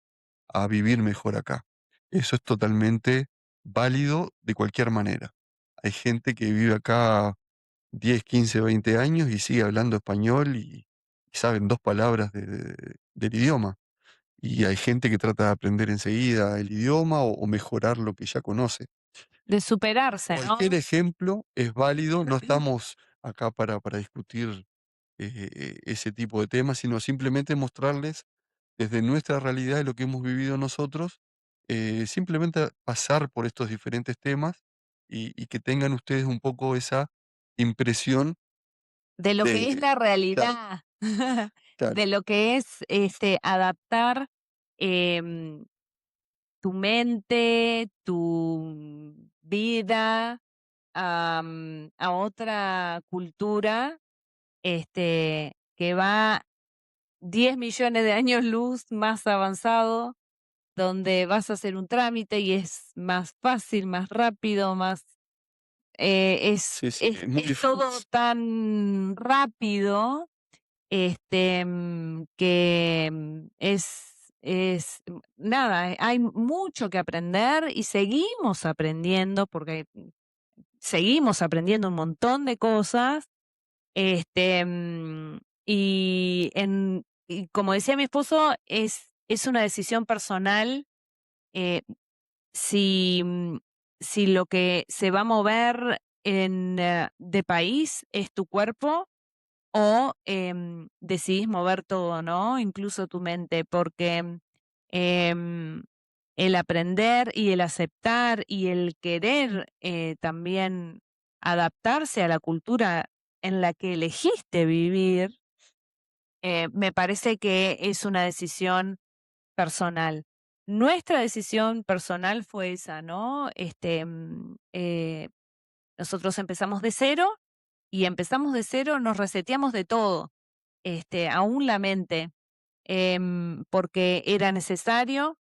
a vivir mejor acá. Eso es totalmente válido de cualquier manera. Hay gente que vive acá 10, 15, 20 años y sigue hablando español y saben 2 palabras del idioma. Y hay gente que trata de aprender enseguida el idioma o mejorar lo que ya conoce. De superarse, Cualquier ¿no? ejemplo es válido, no estamos acá para discutir ese tipo de temas, sino simplemente mostrarles desde nuestra realidad y lo que hemos vivido nosotros, simplemente pasar por estos diferentes temas y que tengan ustedes un poco esa impresión De lo que es de, la claro, realidad, claro, de lo que es, adaptar, em, tu mente, tu vida, a otra cultura, que va 10 millones de años luz más avanzado, donde vas a hacer un trámite y es más fácil, más rápido, más, es sí, sí, es es muy es todo tan rápido, que, nada, hay mucho que aprender y seguimos aprendiendo, porque seguimos aprendiendo un montón de cosas, y como decía mi esposo, es una decisión personal, eh, si, si lo que se va a mover de país es tu cuerpo o, decidís mover todo, ¿no? Incluso tu mente, porque, em, el aprender y el aceptar y el querer, también adaptarse a la cultura en la que elegiste vivir, me parece que es una decisión personal. Nuestra decisión personal fue esa, ¿no? Nosotros empezamos de cero y empezamos de cero, nos reseteamos de todo, aún la mente, porque era necesario,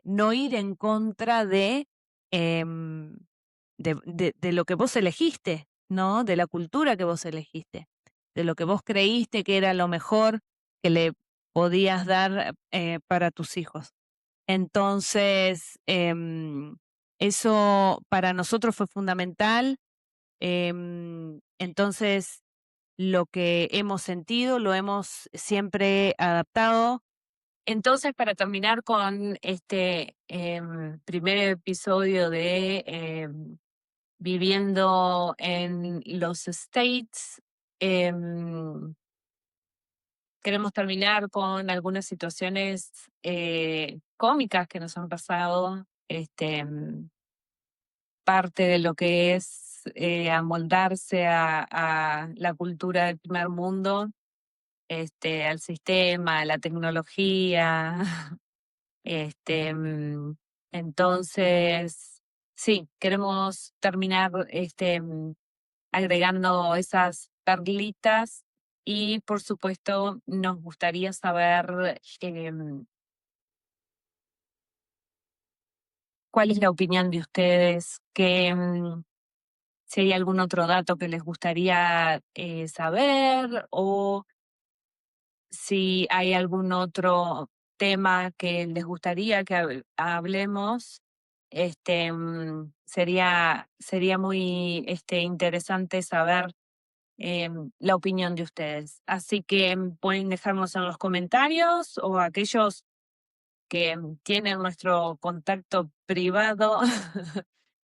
no ir en contra em, de lo que vos elegiste, ¿no? De la cultura que vos elegiste, de lo que vos creíste que era lo mejor que le podías dar, para tus hijos. Entonces, eso para nosotros fue fundamental. Entonces, lo que hemos sentido lo hemos siempre adaptado. Entonces, para terminar con este, primer episodio de, viviendo en los States, em, queremos terminar con algunas situaciones, cómicas que nos han pasado, parte de lo que es, amoldarse a la cultura del primer mundo. al sistema, a la tecnología. Este, entonces, sí, queremos terminar agregando esas perlitas y, por supuesto, nos gustaría saber cuál es la opinión de ustedes, si hay algún otro dato que les gustaría saber o si hay algún otro tema que les gustaría que hablemos. Sería muy interesante saber la opinión de ustedes. Así que pueden dejarnos en los comentarios o aquellos que tienen nuestro contacto privado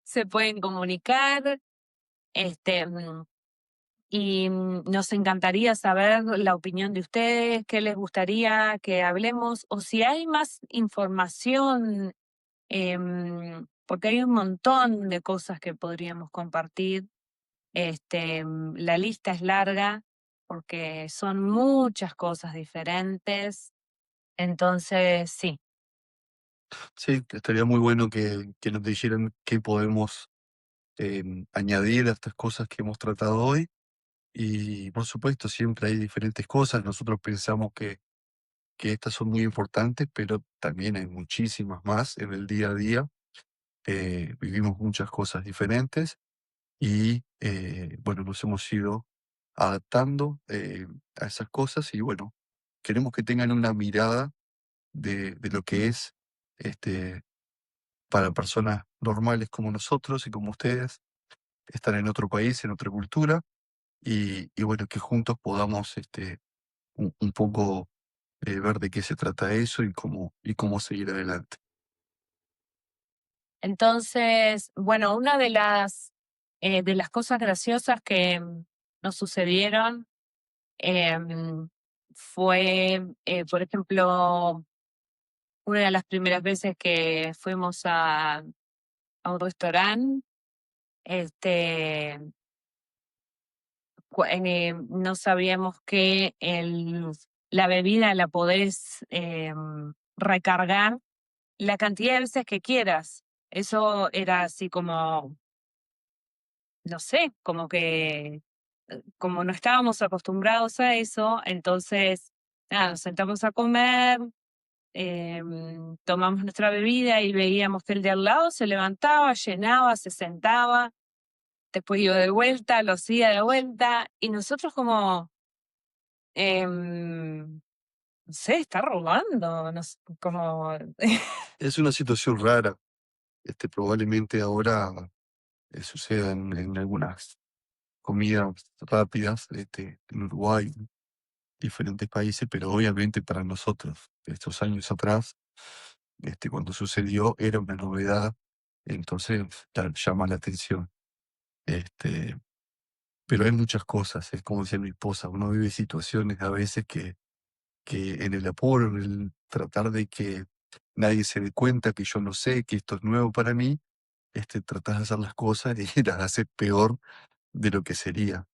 se pueden comunicar. Este, mm, y nos encantaría saber la opinión de ustedes, qué les gustaría que hablemos o si hay más información, porque hay un montón de cosas que podríamos compartir. La lista es larga porque son muchas cosas diferentes. Entonces, sí. Sí, estaría muy bueno que nos dijeran qué podemos añadir a estas cosas que hemos tratado hoy. Y por supuesto, siempre hay diferentes cosas. Nosotros pensamos que estas son muy importantes, pero también hay muchísimas más en el día a día. Vivimos muchas cosas diferentes y bueno, nos hemos ido adaptando a esas cosas y bueno, queremos que tengan una mirada de lo que es este, para personas normales como nosotros y como ustedes, estar en otro país, en otra cultura y bueno, que juntos podamos un poco ver de qué se trata eso y cómo seguir adelante. Entonces, bueno, una de las cosas graciosas que nos sucedieron fue, por ejemplo, una de las primeras veces que fuimos a un restaurante, este, no sabíamos que la bebida la podés recargar la cantidad de veces que quieras. Eso era así como, no sé, como que, como no estábamos acostumbrados a eso, entonces, nada, nos sentamos a comer, tomamos nuestra bebida y veíamos que el de al lado se levantaba, llenaba, se sentaba, después iba de vuelta, lo hacía de vuelta, y nosotros como, no sé, está robando, como... Es una situación rara, probablemente ahora suceda en algunas comidas rápidas en Uruguay, diferentes países, pero obviamente para nosotros, estos años atrás, cuando sucedió, era una novedad, entonces llama la atención. Este, pero hay muchas cosas, es como decía mi esposa, uno vive situaciones a veces que en el apuro, en el tratar de que nadie se dé cuenta que yo no sé, que esto es nuevo para mí, tratás de hacer las cosas y las haces peor de lo que sería.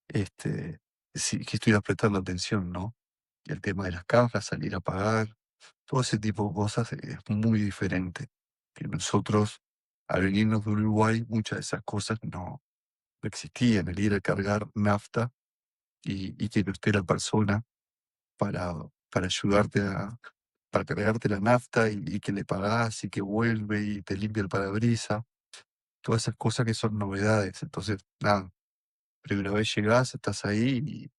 Este, si que estuvieras prestando atención, ¿no? Y el tema de las cajas, salir a pagar, todo ese tipo de cosas es muy diferente. Que nosotros, al venirnos de Uruguay, muchas de esas cosas no existían. El ir a cargar nafta y que no esté la persona para, para ayudarte para cargarte la nafta y que le pagás y que vuelve y te limpia el parabrisas, todas esas cosas que son novedades. Entonces, nada, primera vez llegás, estás ahí y,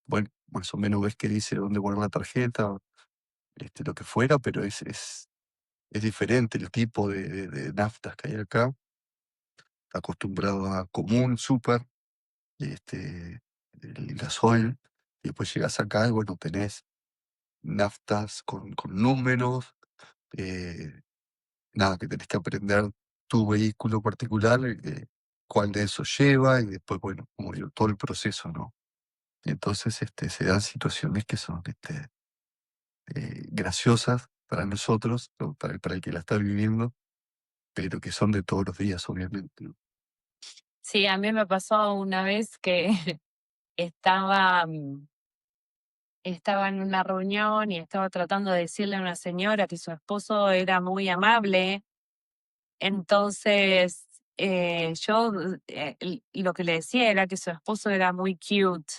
bueno, más o menos ves que dice dónde guardar la tarjeta, lo que fuera, pero es diferente el tipo de naftas que hay acá, acostumbrado a común, súper, el gasoil, y después llegas acá y bueno, tenés naftas con números, eh, nada, que tenés que aprender tu vehículo particular, cuál de esos lleva y después, bueno, como digo, todo el proceso, ¿no? Entonces, se dan situaciones que son, graciosas para nosotros, o para el que la está viviendo, pero que son de todos los días, obviamente, ¿no? Sí, a mí me pasó una vez que estaba estaba en una reunión y estaba tratando de decirle a una señora que su esposo era muy amable. Entonces, yo lo que le decía era que su esposo era muy cute.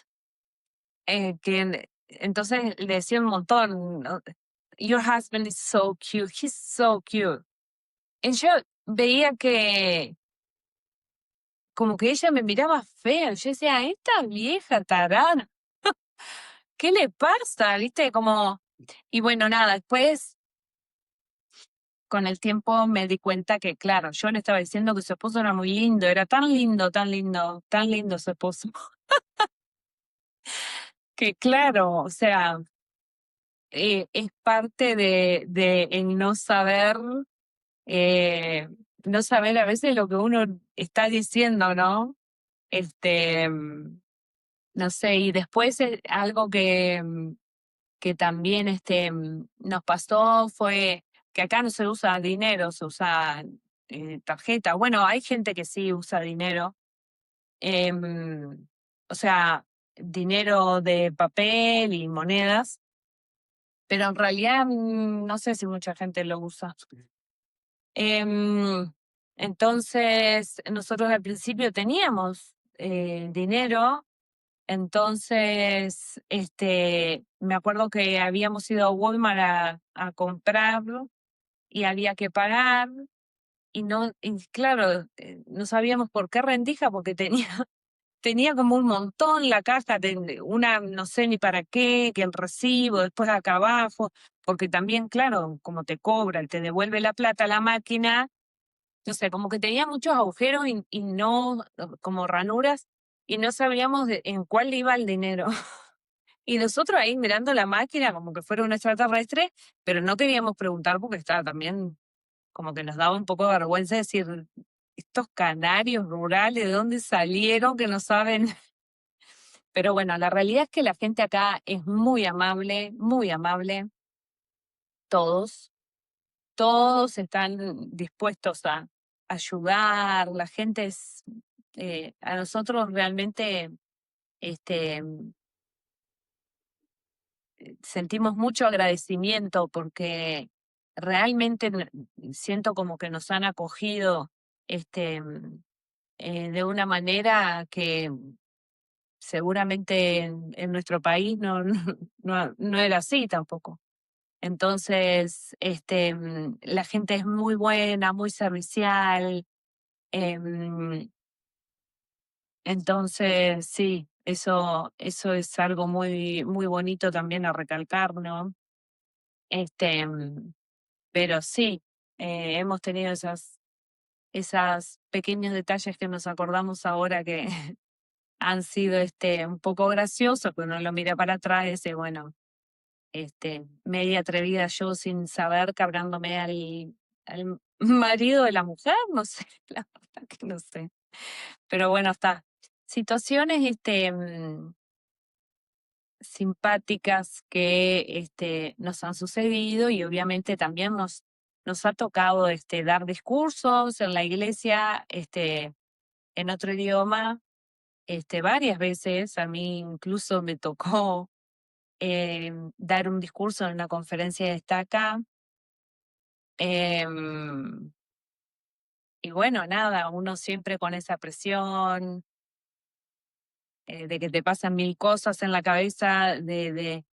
Entonces le decía un montón, ¿no? Your husband is so cute, he's so cute. Y yo veía que como que ella me miraba feo. Yo decía, esta vieja tarada, ¿qué le pasa? ¿Viste? Como, y bueno, nada, después con el tiempo me di cuenta que, claro, yo le estaba diciendo que su esposo era muy lindo, era tan lindo, tan lindo, tan lindo su esposo, que claro, o sea, es parte de el eh, no saber a veces lo que uno está diciendo, ¿no? Este, no sé, y después algo que también nos pasó fue que acá no se usa dinero, se usa tarjeta. Bueno, hay gente que sí usa dinero, o sea, dinero de papel y monedas, pero en realidad no sé si mucha gente lo usa. Em, entonces, nosotros al principio teníamos dinero. Entonces, me acuerdo que habíamos ido a Walmart a comprarlo y había que pagar y no, y claro, no sabíamos por qué rendija porque tenía, tenía como un montón la caja, una no sé ni para qué, que el recibo, después acá abajo, porque también, claro, como te cobra y te devuelve la plata a la máquina, no sé, como que tenía muchos agujeros y no, como ranuras, y no sabíamos en cuál iba el dinero. Y nosotros ahí mirando la máquina como que fuera un extraterrestre, pero no queríamos preguntar porque estaba también como que nos daba un poco de vergüenza decir, estos canarios rurales, ¿de dónde salieron que no saben? Pero bueno, la realidad es que la gente acá es muy amable, todos, todos están dispuestos a ayudar, la gente es, a nosotros realmente, este, sentimos mucho agradecimiento porque realmente siento como que nos han acogido de una manera que seguramente en nuestro país no era así tampoco. Entonces, la gente es muy buena, muy servicial. em, entonces, sí, eso es algo muy, muy bonito también a recalcar, ¿no? Este, mm, Pero sí, hemos tenido esas pequeños detalles que nos acordamos ahora que han sido un poco graciosos, pero uno lo mira para atrás y dice, bueno, media atrevida yo sin saber cabrándome al marido de la mujer, no sé, la verdad que no sé. Pero bueno, está. Situaciones simpáticas que nos han sucedido y obviamente también nos ha tocado dar discursos en la iglesia en otro idioma varias veces. A mí incluso me tocó dar un discurso en una conferencia de Destaca. em, y bueno, nada, uno siempre con esa presión de que te pasan mil cosas en la cabeza, de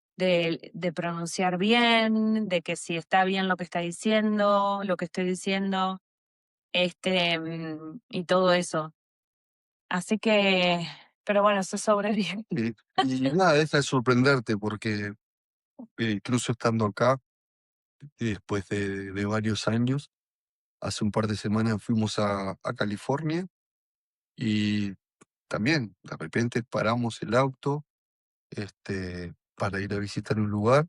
pronunciar bien, de que si está bien lo que está diciendo, lo que estoy diciendo, y todo eso. Así que, pero bueno, se sobrevive. Y nada, deja de sorprenderte porque incluso estando acá, después de varios años, hace un par de semanas fuimos a California y también de repente paramos el auto para ir a visitar un lugar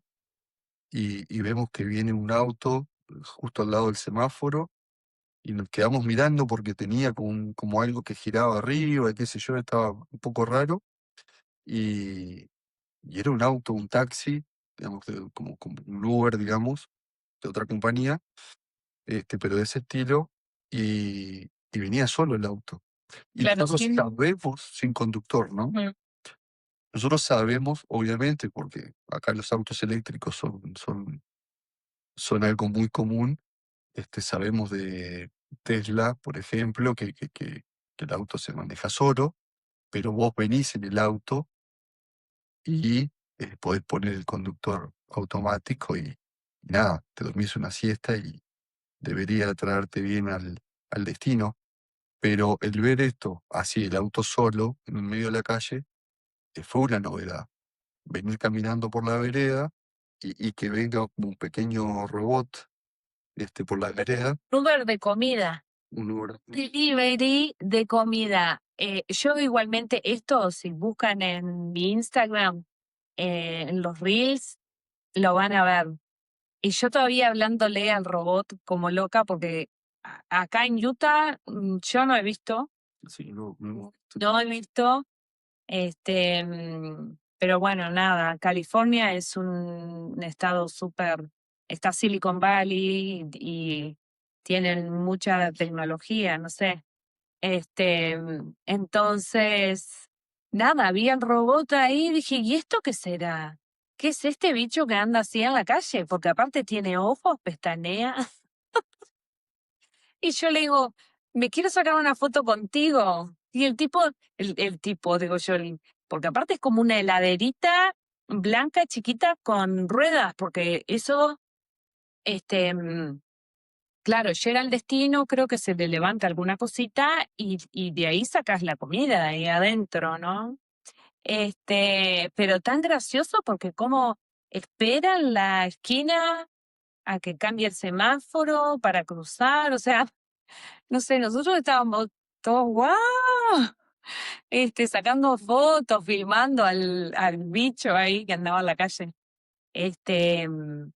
y vemos que viene un auto justo al lado del semáforo y nos quedamos mirando porque tenía como algo que giraba arriba, y qué sé yo, estaba un poco raro y, y era un auto, un taxi, digamos, como un Uber, digamos, de otra compañía, pero de ese estilo, y venía solo el auto. Y Claro, nosotros sí. la vemos sin conductor, ¿no? nosotros sabemos, obviamente, porque acá los autos eléctricos son algo muy común, sabemos de Tesla, por ejemplo, que el auto se maneja solo, pero vos venís en el auto y, podés poner el conductor automático y nada, te dormís una siesta y debería traerte bien al destino. Pero el ver esto, así, el auto solo, en el medio de la calle, fue una novedad. Venir caminando por la vereda y que venga como un pequeño robot, por la vereda, Uber de comida, un Uber. delivery de comida. Yo igualmente esto, si buscan en mi Instagram, en los reels, lo van a ver. Y yo todavía hablándole al robot como loca, porque acá en Utah yo no he visto, Sí, no, no he visto, pero bueno, nada, California es un estado súper, está Silicon Valley y tienen mucha tecnología, no sé. Entonces, nada, vi al robot ahí y dije, ¿y esto qué será? ¿Qué es este bicho que anda así en la calle? Porque aparte tiene ojos, pestañea. Y yo le digo, me quiero sacar una foto contigo. Y el tipo, digo yo, porque aparte es como una heladerita blanca chiquita con ruedas, porque eso, este, mm, claro, llega al destino, creo que se le levanta alguna cosita y de ahí sacas la comida, de ahí adentro, ¿no? Pero tan gracioso porque como espera en la esquina a que cambie el semáforo para cruzar, o sea, no sé, nosotros estábamos todos, ¡guau! Sacando fotos, filmando al bicho ahí que andaba en la calle. Este, mm,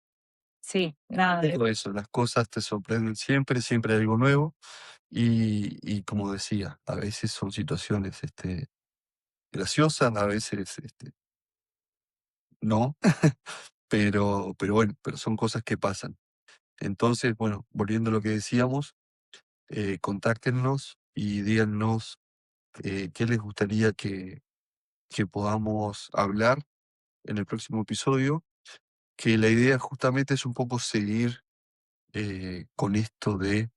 sí, nada. Todo eso, las cosas te sorprenden siempre, siempre hay algo nuevo. Y como decía, a veces son situaciones graciosas, a veces no, pero bueno, pero son cosas que pasan. Entonces, bueno, volviendo a lo que decíamos, contáctenos y díganos qué les gustaría que podamos hablar en el próximo episodio, que la idea justamente es un poco seguir con esto de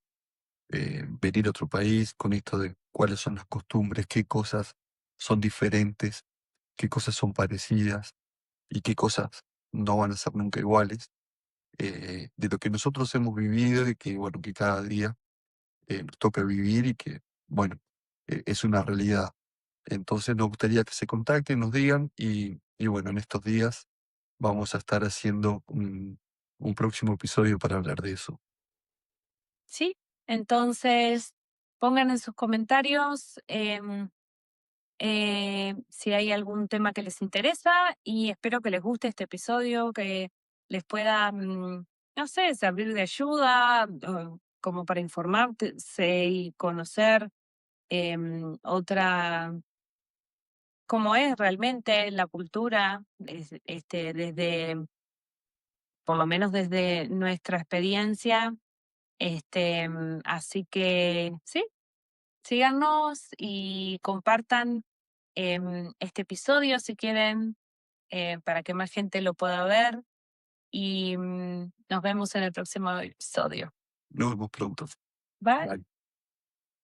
venir a otro país, con esto de cuáles son las costumbres, qué cosas son diferentes, qué cosas son parecidas y qué cosas no van a ser nunca iguales, de lo que nosotros hemos vivido y que, bueno, que cada día nos toca vivir y que, bueno, es una realidad. Entonces nos gustaría que se contacten, nos digan y bueno, en estos días vamos a estar haciendo un próximo episodio para hablar de eso. Sí, entonces pongan en sus comentarios si hay algún tema que les interesa y espero que les guste este episodio, que les pueda, no sé, servir de ayuda, como para informarse y conocer otra, cómo es realmente la cultura, desde, por lo menos desde nuestra experiencia. Así que sí, síganos y compartan este episodio si quieren, para que más gente lo pueda ver. Y nos vemos en el próximo episodio. Nos vemos pronto. Bye. Bye.